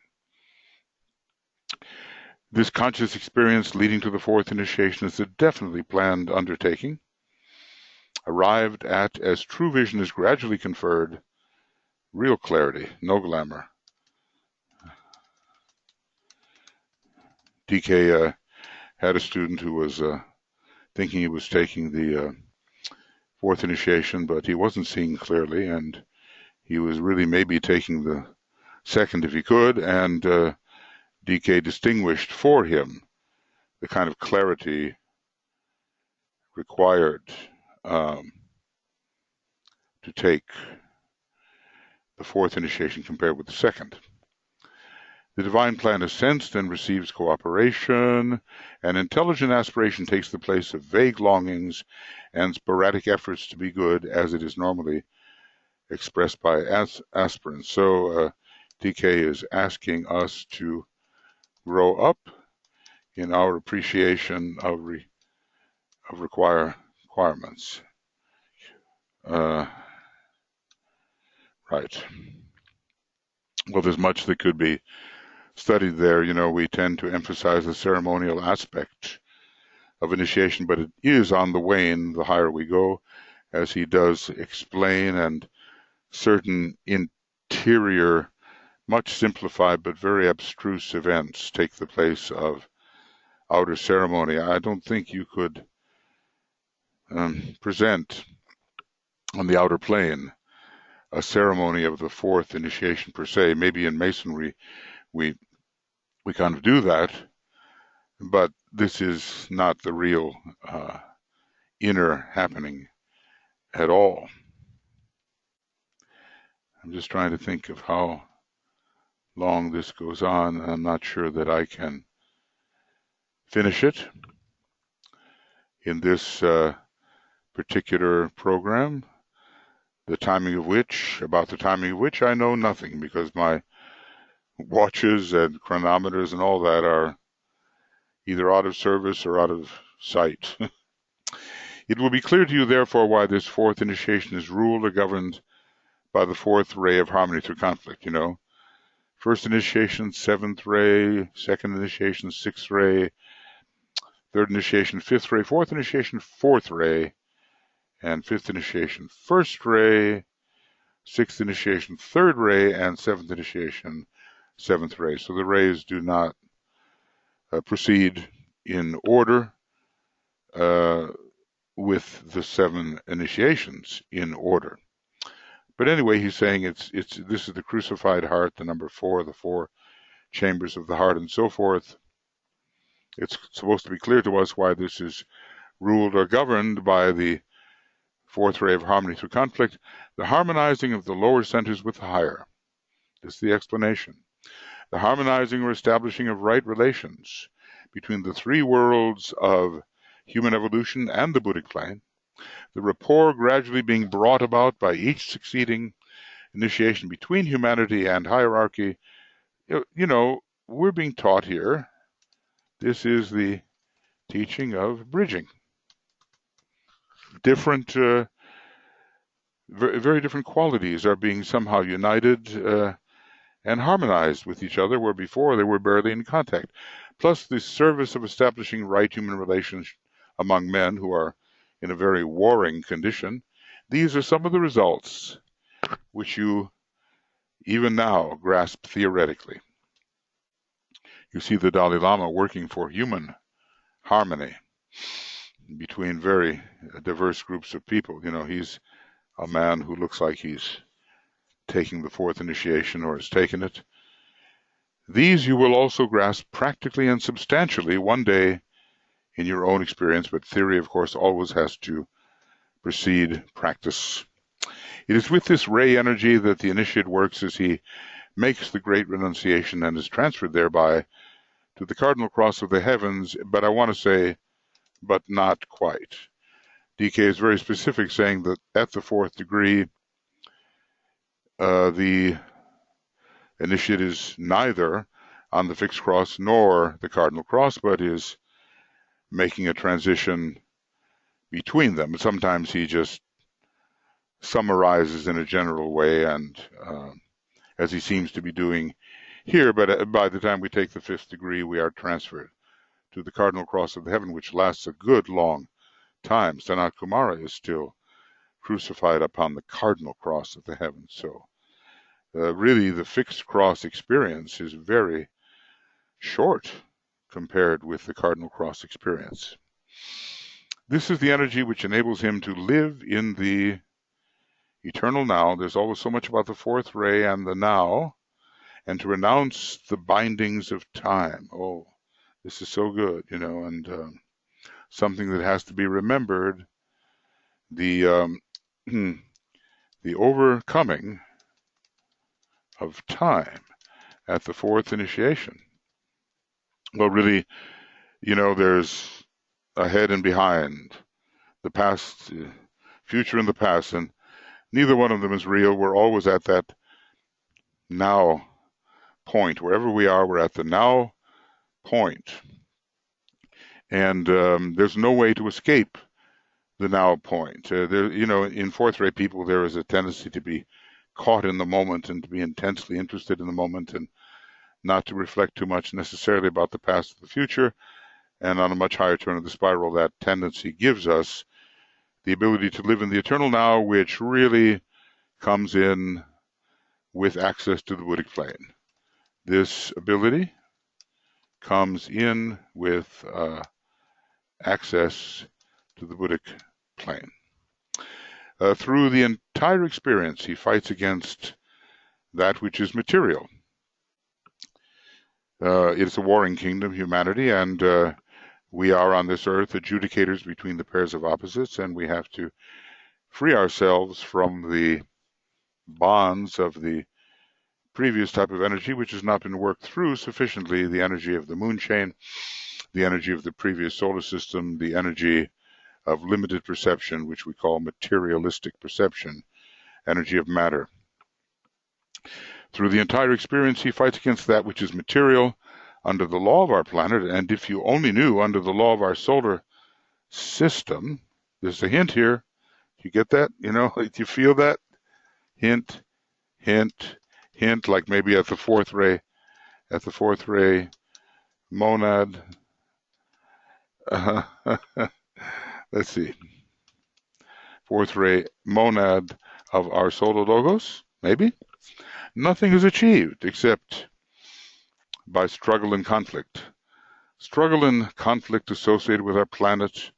This conscious experience leading to the fourth initiation is a definitely planned undertaking, arrived at as true vision is gradually conferred, real clarity, no glamour. DK had a student who was thinking he was taking the fourth initiation, but he wasn't seeing clearly, and he was really maybe taking the second if he could, and DK distinguished for him the kind of clarity required to take the fourth initiation compared with the second. The divine plan is sensed and receives cooperation, and intelligent aspiration takes the place of vague longings and sporadic efforts to be good, as it is normally expressed by aspirants. So DK is asking us to grow up in our appreciation of requirements. Right. Well, there's much that could be studied there. We tend to emphasize the ceremonial aspect of initiation, but it is on the wane the higher we go, as he does explain, and certain interior, much simplified but very abstruse events take the place of outer ceremony. I don't think you could present on the outer plane a ceremony of the fourth initiation per se. Maybe in Masonry we kind of do that, but this is not the real inner happening at all. I'm just trying to think of how long this goes on. I'm not sure that I can finish it in this particular program, about the timing of which I know nothing, because my watches and chronometers and all that are either out of service or out of sight. It will be clear to you, therefore, why this fourth initiation is ruled or governed by the fourth ray of harmony through conflict. First initiation, seventh ray; second initiation, sixth ray; third initiation, fifth ray; fourth initiation, fourth ray; and fifth initiation, first ray. sixth initiation, third ray, and seventh initiation, seventh ray. So the rays do not proceed in order with the 7 initiations in order. But anyway, he's saying this is the crucified heart, the number 4, the 4 chambers of the heart, and so forth. It's supposed to be clear to us why this is ruled or governed by the fourth ray of harmony through conflict, the harmonizing of the lower centers with the higher. This is the explanation. The harmonizing or establishing of right relations between the 3 worlds of human evolution and the Buddhic plane, the rapport gradually being brought about by each succeeding initiation between humanity and hierarchy. We're being taught here, this is the teaching of bridging. Different, very different qualities are being somehow united and harmonized with each other, where before they were barely in contact. Plus the service of establishing right human relations among men who are in a very warring condition. These are some of the results which you even now grasp theoretically. You see the Dalai Lama working for human harmony between very diverse groups of people. He's a man who looks like he's taking the 4th initiation or has taken it. These you will also grasp practically and substantially one day in your own experience, but theory, of course, always has to precede practice. It is with this ray energy that the initiate works as he makes the great renunciation and is transferred thereby to the cardinal cross of the heavens, but I want to say, but not quite. DK is very specific, saying that at the 4th degree, the initiate is neither on the fixed cross nor the cardinal cross, but is making a transition between them. Sometimes he just summarizes in a general way, and as he seems to be doing here, but by the time we take the 5th degree, we are transferred to the cardinal cross of the heaven, which lasts a good long time. Sanat Kumara is still crucified upon the cardinal cross of the heaven. So really the fixed cross experience is very short compared with the cardinal cross experience. This is the energy which enables him to live in the eternal now. There's always so much about the 4th ray and the now, and to renounce the bindings of time. Oh, this is so good, and something that has to be remembered, the the overcoming of time at the 4th initiation. Well, really, there's ahead and behind, the past, future and the past, and neither one of them is real. We're always at that now point. Wherever we are, we're at the now point. And there's no way to escape the now point. In 4th ray people, there is a tendency to be caught in the moment and to be intensely interested in the moment and not to reflect too much necessarily about the past or the future. And on a much higher turn of the spiral, that tendency gives us the ability to live in the eternal now, which really comes in with access to the Buddhic plane. This ability comes in with access to the Buddhic plane. Through the entire experience, he fights against that which is material. It is a warring kingdom, humanity, and we are on this earth adjudicators between the pairs of opposites, and we have to free ourselves from the bonds of the previous type of energy, which has not been worked through sufficiently, the energy of the moon chain, the energy of the previous solar system, the energy of limited perception, which we call materialistic perception, energy of matter. Through the entire experience, he fights against that which is material under the law of our planet, and if you only knew under the law of our solar system, there's a hint here. You get that? Do you feel that? Hint, hint, hint, like maybe at the 4th ray monad. Let's see. 4th ray monad of our solo logos? Maybe. Nothing is achieved except by struggle and conflict. Struggle and conflict associated with our planet,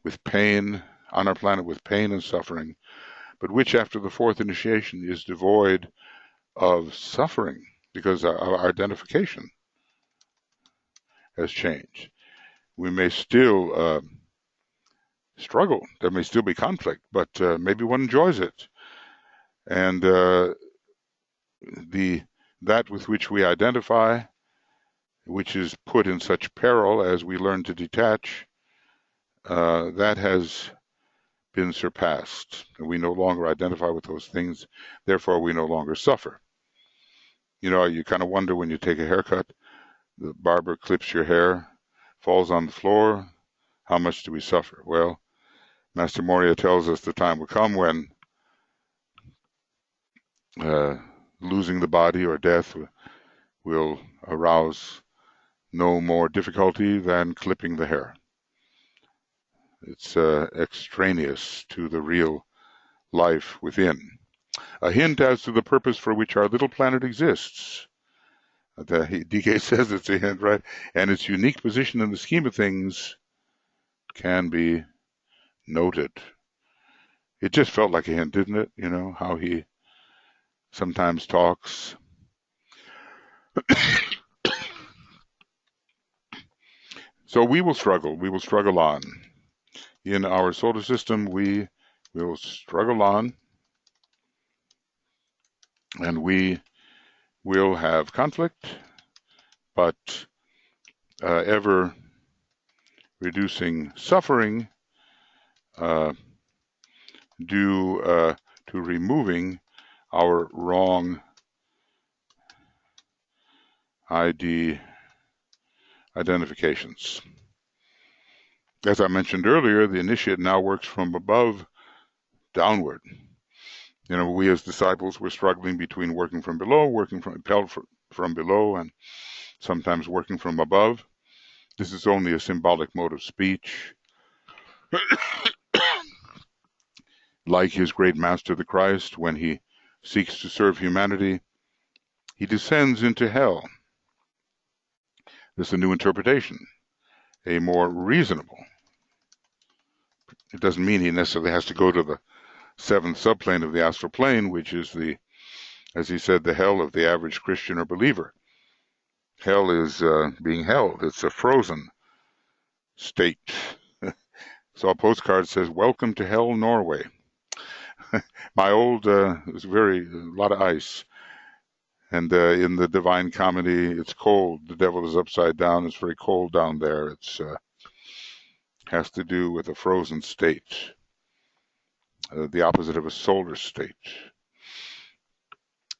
with pain, on our planet with pain and suffering, but which after the fourth initiation is devoid of suffering because our identification has changed. We may still struggle. There may still be conflict, but maybe one enjoys it. And that with which we identify, which is put in such peril as we learn to detach, that has been surpassed. We no longer identify with those things, therefore we no longer suffer. You know, you kind of wonder when you take a haircut, the barber clips your hair, falls on the floor, how much do we suffer? Well, Master Moria tells us the time will come when losing the body or death will arouse no more difficulty than clipping the hair. It's extraneous to the real life within. A hint as to the purpose for which our little planet exists. DK says it's a hint, right? And its unique position in the scheme of things can be noted. It just felt like a hint, didn't it? You know, how he sometimes talks. So we will struggle. We will struggle on. In our solar system, we will struggle on, and we will have conflict, but ever reducing suffering due to removing our wrong identifications. As I mentioned earlier, the initiate now works from above downward. You know, we as disciples were struggling between working from below, impelled from below, and sometimes working from above. This is only a symbolic mode of speech. Like his great master, the Christ, when he seeks to serve humanity, he descends into hell. This is a new interpretation, a more reasonable. It doesn't mean he necessarily has to go to the seventh subplane of the astral plane, which is the, as he said, the hell of the average Christian or believer. Hell is being held. It's a frozen state. So a postcard says, "Welcome to hell, Norway." My old, it was a lot of ice. And in the Divine Comedy, it's cold. The devil is upside down. It's very cold down there. It's has to do with a frozen state, the opposite of a solar state.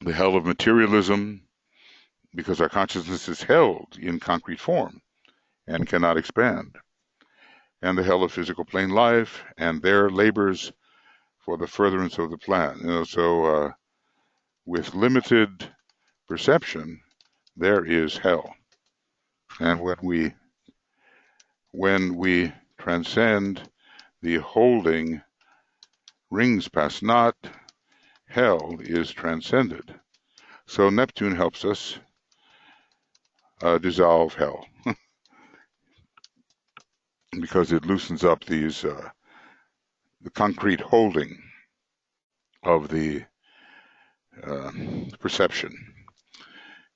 The hell of materialism, because our consciousness is held in concrete form and cannot expand. And the hell of physical plane life and their labors for the furtherance of the plan. You know, so with limited perception, there is hell. And when we transcend the holding rings pass not, hell is transcended. So Neptune helps us dissolve hell because it loosens up these the concrete holding of the perception.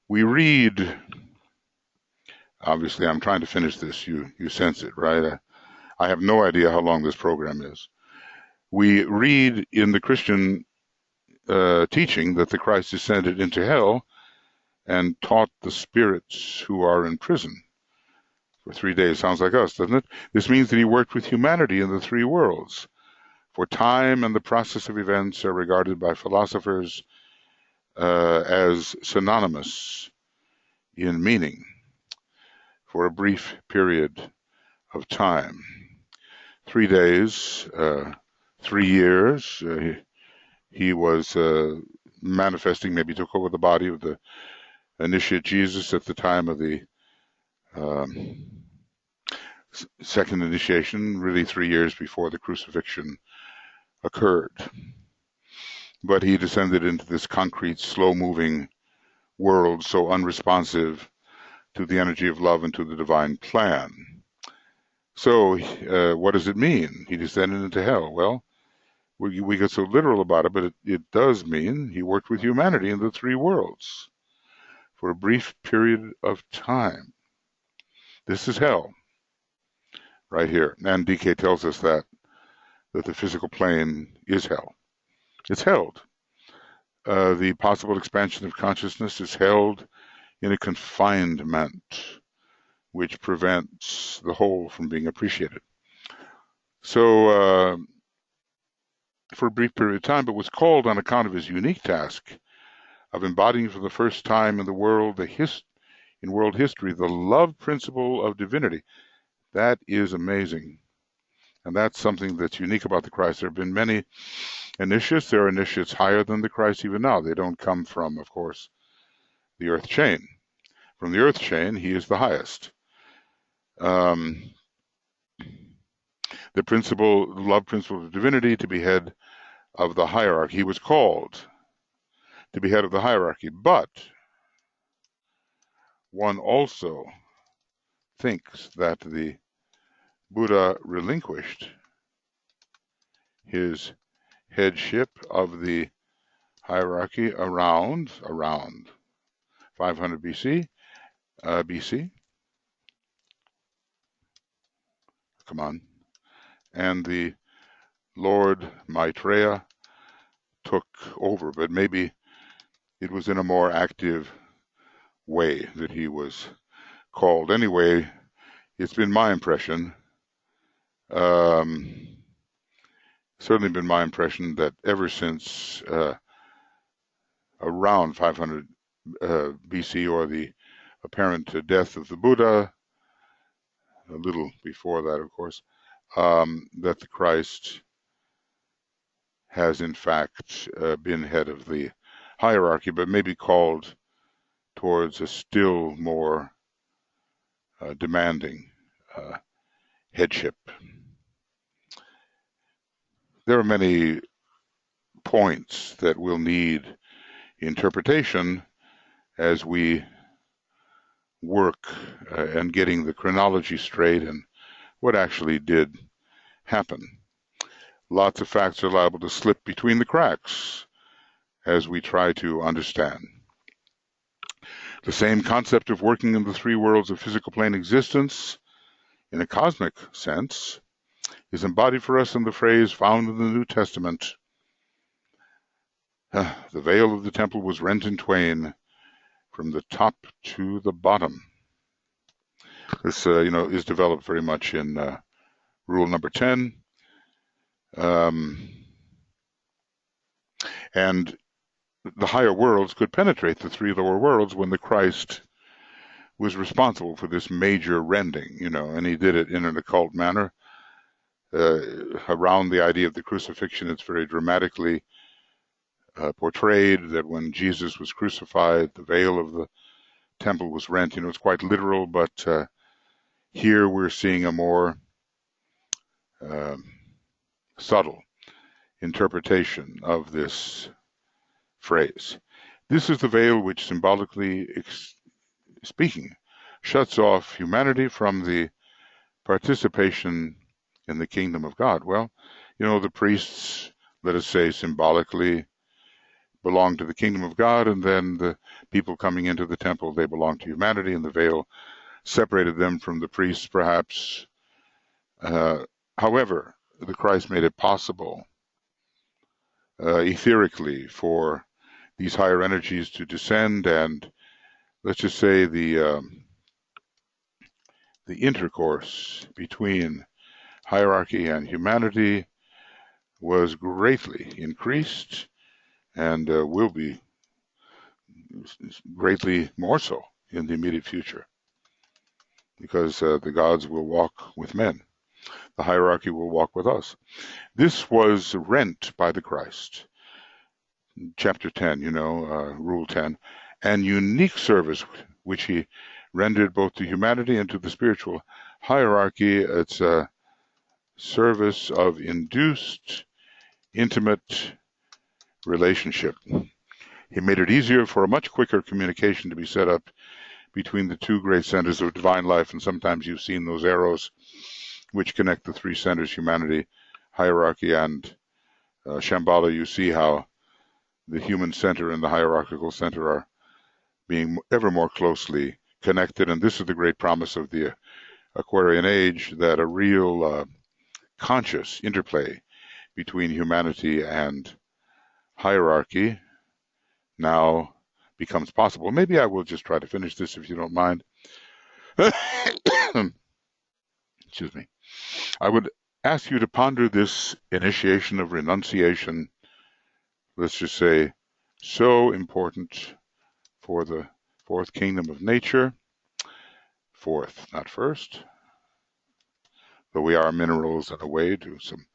We read, obviously I'm trying to finish this, you sense it, right? I have no idea how long this program is. We read in the Christian teaching that the Christ descended into hell and taught the spirits who are in prison for 3 days. Sounds like us, doesn't it? This means that he worked with humanity in the three worlds. For time and the process of events are regarded by philosophers as synonymous in meaning for a brief period of time. 3 days, 3 years, he was manifesting, maybe took over the body of the initiate Jesus at the time of the second initiation, really 3 years before the crucifixion occurred. but he descended into this concrete, slow-moving world, so unresponsive to the energy of love and to the divine plan. So what does it mean? He descended into hell. Well, we get so literal about it, but it does mean he worked with humanity in the three worlds for a brief period of time. This is hell right here. And DK tells us that the physical plane is hell. It's held. The possible expansion of consciousness is held in a confinement which prevents the whole from being appreciated. So for a brief period of time, but was called on account of his unique task of embodying for the first time in the world, in world history, the love principle of divinity. That is amazing. And that's something that's unique about the Christ. There have been many initiates. There are initiates higher than the Christ even now. They don't come from, of course, the earth chain. From the earth chain, he is the highest. The love principle of divinity, to be head of the hierarchy. He was called to be head of the hierarchy, but one also thinks that the Buddha relinquished his headship of the hierarchy around 500 BC. Come on. And the Lord Maitreya took over, but maybe it was in a more active way that he was called. Anyway, it's been my impression, certainly been my impression that ever since around 500 BC, or the apparent death of the Buddha, a little before that, of course, that the Christ has in fact been head of the hierarchy, but maybe called towards a still more demanding headship. There are many points that will need interpretation as we work and getting the chronology straight and what actually did happen. Lots of facts are liable to slip between the cracks as we try to understand. The same concept of working in the three worlds of physical plane existence in a cosmic sense is embodied for us in the phrase found in the New Testament. The veil of the temple was rent in twain from the top to the bottom. This, is developed very much in rule number 10. And the higher worlds could penetrate the three lower worlds when the Christ was responsible for this major rending, and he did it in an occult manner. Around the idea of the crucifixion, it's very dramatically portrayed that when Jesus was crucified, the veil of the temple was rent. It's quite literal, but here we're seeing a more subtle interpretation of this phrase. This is the veil which, symbolically speaking, shuts off humanity from the participation in the kingdom of God. Well, the priests, let us say, symbolically belong to the kingdom of God, and then the people coming into the temple, they belong to humanity, and the veil separated them from the priests, perhaps. However, the Christ made it possible etherically for these higher energies to descend, and let's just say the intercourse between hierarchy and humanity was greatly increased, and will be greatly more so in the immediate future, because the gods will walk with men. The hierarchy will walk with us. This was rent by the Christ. Chapter 10, Rule 10, and unique service which he rendered both to humanity and to the spiritual hierarchy. It's a service of induced, intimate relationship. He made it easier for a much quicker communication to be set up between the two great centers of divine life, and sometimes you've seen those arrows which connect the three centers, humanity, hierarchy, and Shambhala. You see how the human center and the hierarchical center are being ever more closely connected, and this is the great promise of the Aquarian age, that a real conscious interplay between humanity and hierarchy now becomes possible. Maybe I will just try to finish this if you don't mind. Excuse me. I would ask you to ponder this initiation of renunciation, let's just say, so important for the fourth kingdom of nature. Fourth, not first, though we are minerals and a way to some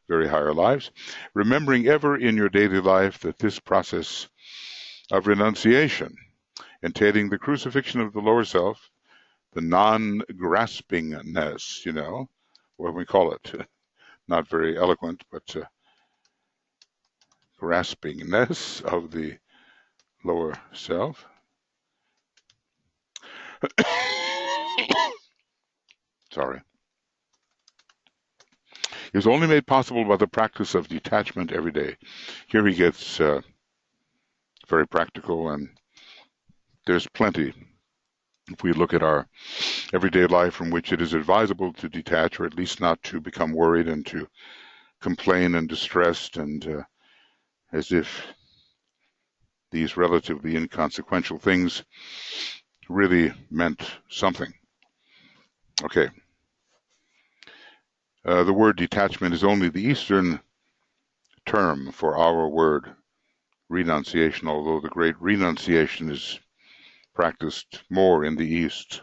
very higher lives. Remembering ever in your daily life that this process of renunciation, entailing the crucifixion of the lower self, the non-graspingness, what we call it, not very eloquent, but graspingness of the lower self. Sorry. Is only made possible by the practice of detachment every day. Here he gets very practical, and there's plenty. If we look at our everyday life from which it is advisable to detach, or at least not to become worried and to complain and distressed, and as if these relatively inconsequential things really meant something. Okay. The word detachment is only the Eastern term for our word renunciation, although the great renunciation is practiced more in the East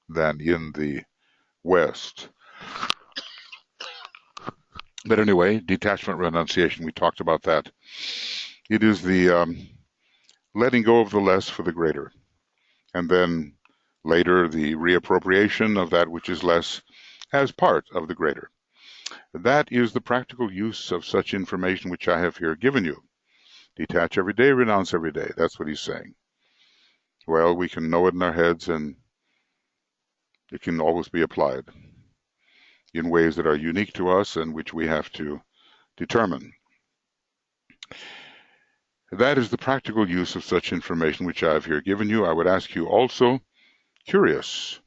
than in the West. But anyway, detachment, renunciation, we talked about that. It is the letting go of the less for the greater, and then later the reappropriation of that which is less as part of the greater. That is the practical use of such information which I have here given you. Detach every day, renounce every day. That's what he's saying. Well, we can know it in our heads, and it can always be applied in ways that are unique to us and which we have to determine. That is the practical use of such information which I have here given you. I would ask you also, curious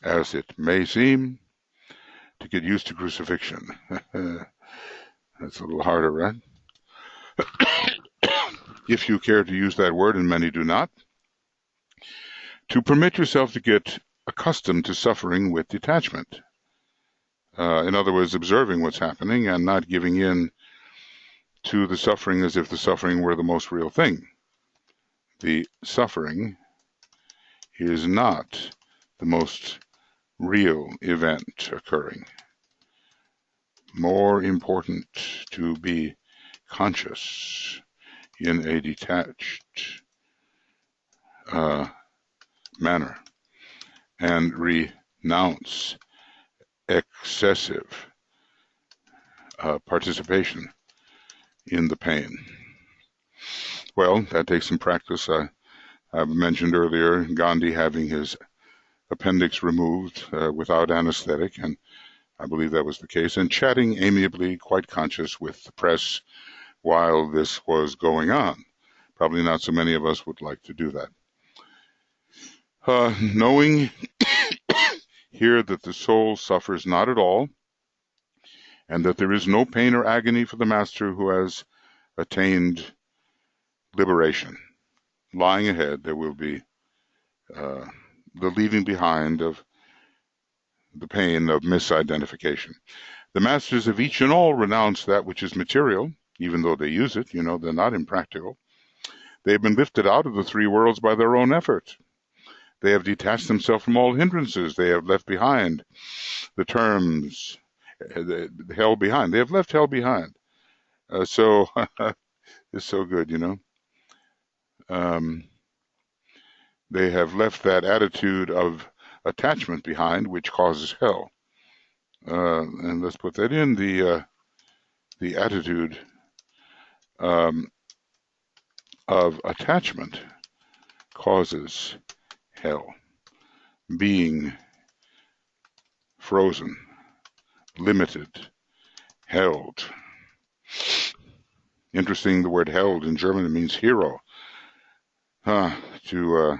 as it may seem, to get used to crucifixion. That's a little harder, right? If you care to use that word, and many do not, to permit yourself to get accustomed to suffering with detachment. In other words, observing what's happening and not giving in to the suffering as if the suffering were the most real thing. The suffering is not the most real event occurring. More important to be conscious in a detached manner and renounce excessive participation in the pain. Well, that takes some practice. I mentioned earlier Gandhi having his appendix removed without anesthetic, and I believe that was the case, and chatting amiably, quite conscious with the press while this was going on. Probably not so many of us would like to do that. Knowing here that the soul suffers not at all, and that there is no pain or agony for the master who has attained liberation. Lying ahead, there will be the leaving behind of the pain of misidentification. The masters of each and all renounce that which is material, even though they use it, they're not impractical. They have been lifted out of the three worlds by their own effort. They have detached themselves from all hindrances. They have left behind the terms, hell behind. They have left hell behind. So it's so good, They have left that attitude of attachment behind, which causes hell. And let's put that in the attitude um, of attachment causes hell. Being frozen, limited, held. Interesting, the word held in German means hero. To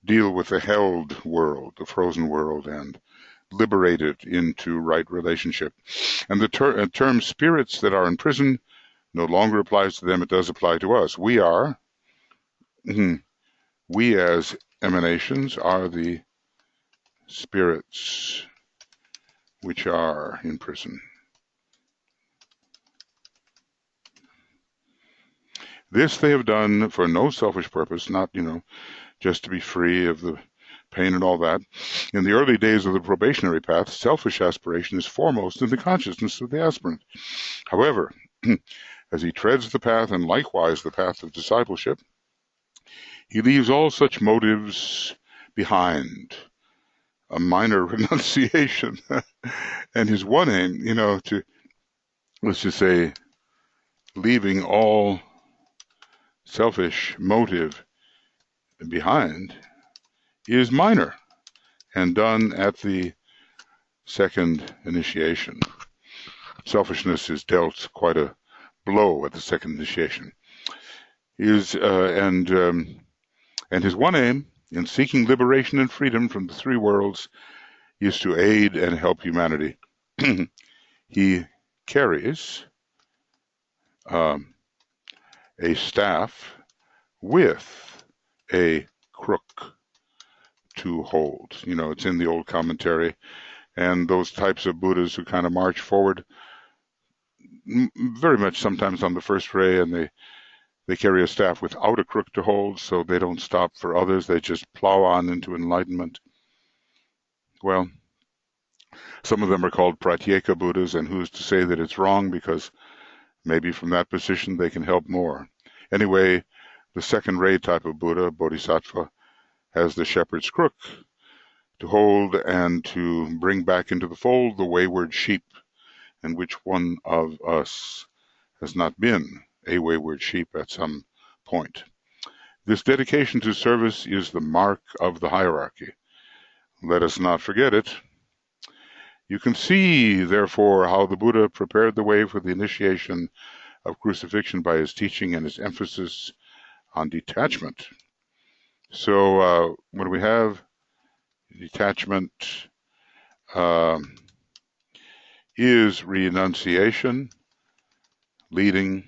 deal with the held world, the frozen world, and liberate it into right relationship. And the term spirits that are in prison no longer applies to them. It does apply to us. We as emanations are the spirits which are in prison. This they have done for no selfish purpose, not, just to be free of the pain and all that. In the early days of the probationary path, selfish aspiration is foremost in the consciousness of the aspirant. However, as he treads the path, and likewise the path of discipleship, he leaves all such motives behind. A minor renunciation. And his one aim, to, let's just say, leaving all selfish motive behind is minor and done at the second initiation. Selfishness is dealt quite a blow at the second initiation. And his one aim in seeking liberation and freedom from the three worlds is to aid and help humanity. He carries a staff with a crook to hold. It's in the old commentary. And those types of Buddhas who kind of march forward very much sometimes on the first ray, and they carry a staff without a crook to hold, so they don't stop for others. They just plow on into enlightenment. Well, some of them are called Pratyeka Buddhas, and who's to say that it's wrong, because maybe from that position they can help more. Anyway, the second ray type of Buddha, Bodhisattva, has the shepherd's crook to hold and to bring back into the fold the wayward sheep. And which one of us has not been a wayward sheep at some point? This dedication to service is the mark of the hierarchy. Let us not forget it. You can see, therefore, how the Buddha prepared the way for the initiation of crucifixion by his teaching and his emphasis on detachment. So what do we have? Detachment is renunciation, leading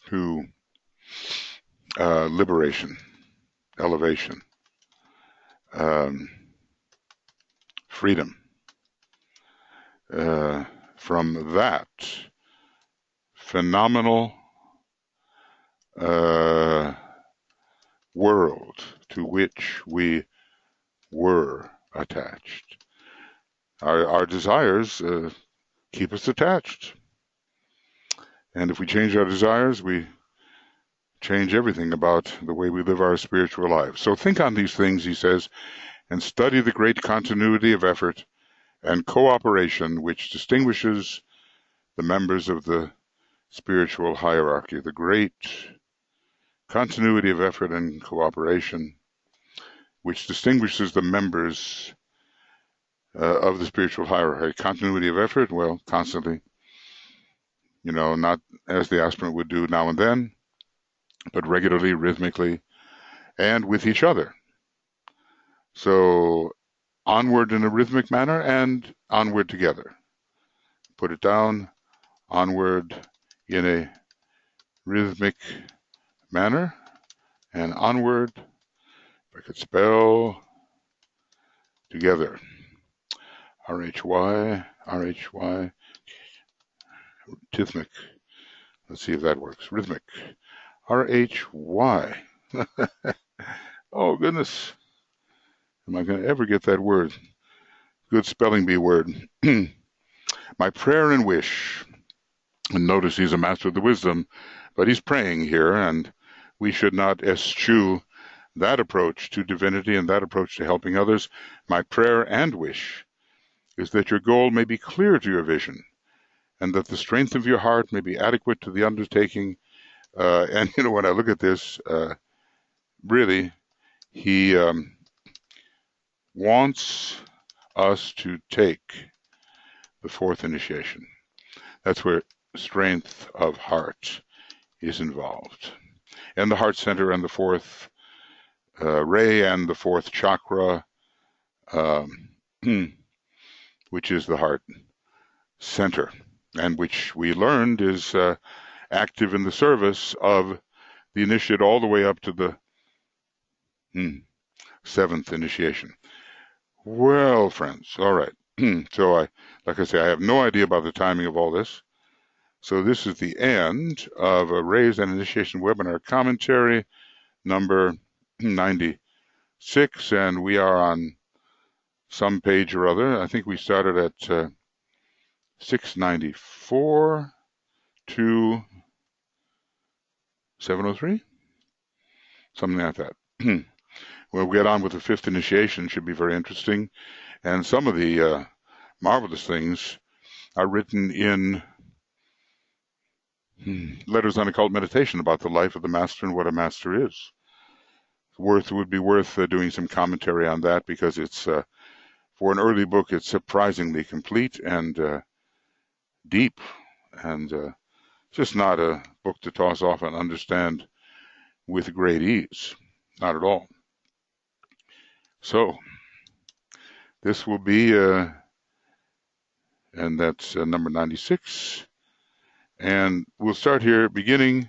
to liberation, elevation, freedom. From that phenomenal world to which we were attached. Our desires keep us attached. And if we change our desires, we change everything about the way we live our spiritual lives. So think on these things, he says, and study the great continuity of effort and cooperation which distinguishes the members of the spiritual hierarchy. The great continuity of effort and cooperation which distinguishes the members of the spiritual hierarchy. Continuity of effort, well, constantly, not as the aspirant would do now and then, but regularly, rhythmically, and with each other. So onward in a rhythmic manner and onward together. Put it down, onward in a rhythmic manner and onward, if I could spell, together. R-H-Y, rhythmic. Let's see if that works. Rhythmic. R-H-Y. Oh, goodness. Am I going to ever get that word? Good spelling bee word. My prayer and wish. And notice he's a master of the wisdom, but he's praying here, and we should not eschew that approach to divinity and that approach to helping others. My prayer and wish is that your goal may be clear to your vision, and that the strength of your heart may be adequate to the undertaking. And when I look at this, really, he wants us to take the fourth initiation. That's where strength of heart is involved. And the heart center and the fourth ray and the fourth chakra, which is the heart center, and which we learned is active in the service of the initiate all the way up to the seventh initiation. Well, friends, all right. So like I say, I have no idea about the timing of all this. So this is the end of a Raise and Initiation webinar commentary number 96, and we are on some page or other. I think we started at 694 to 703, something like that. We'll get on with the fifth initiation. Should be very interesting, and some of the marvelous things are written in Letters on Occult Meditation about the life of the master and what a master is. Would be worth doing some commentary on that, because it's for an early book, it's surprisingly complete and deep, and just not a book to toss off and understand with great ease. Not at all. So this will be, and that's number 96. And we'll start here, beginning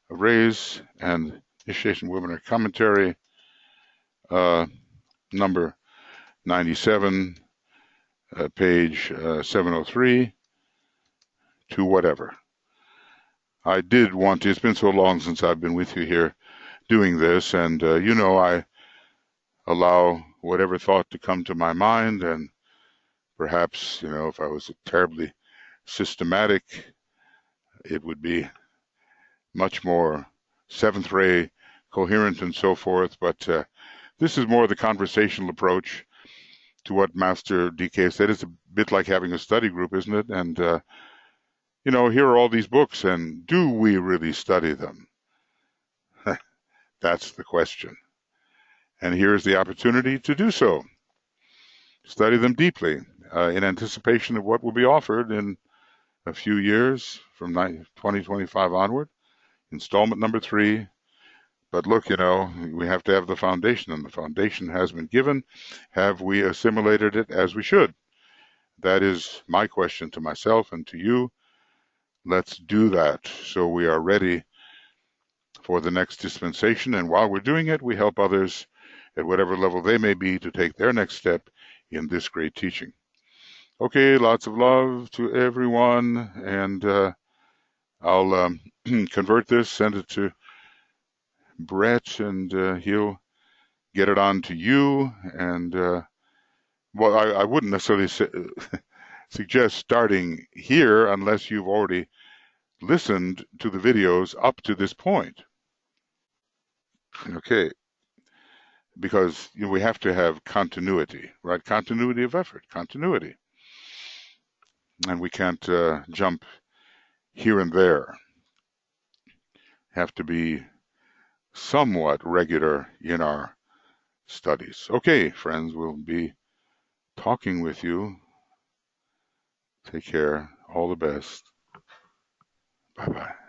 of Raise and Initiation Webinar Commentary, number 97, page 703 to whatever. I did want to, it's been so long since I've been with you here doing this, and I allow whatever thought to come to my mind, and perhaps, if I was terribly systematic, it would be much more seventh ray coherent and so forth, but this is more the conversational approach to what Master DK said. It's a bit like having a study group, isn't it? And here are all these books, and do we really study them? That's the question. And here's the opportunity to do so. Study them deeply in anticipation of what will be offered in a few years from 2025 onward, installment number 3. But look, we have to have the foundation, and the foundation has been given. Have we assimilated it as we should? That is my question to myself and to you. Let's do that so we are ready for the next dispensation. And while we're doing it, we help others at whatever level they may be to take their next step in this great teaching. Okay, lots of love to everyone, and I'll convert this, send it to Brett, and he'll get it on to you. And I wouldn't necessarily suggest starting here unless you've already listened to the videos up to this point. Okay, because we have to have continuity, right? Continuity of effort, continuity. And we can't jump here and there. Have to be somewhat regular in our studies. Okay, friends, we'll be talking with you. Take care. All the best. Bye-bye.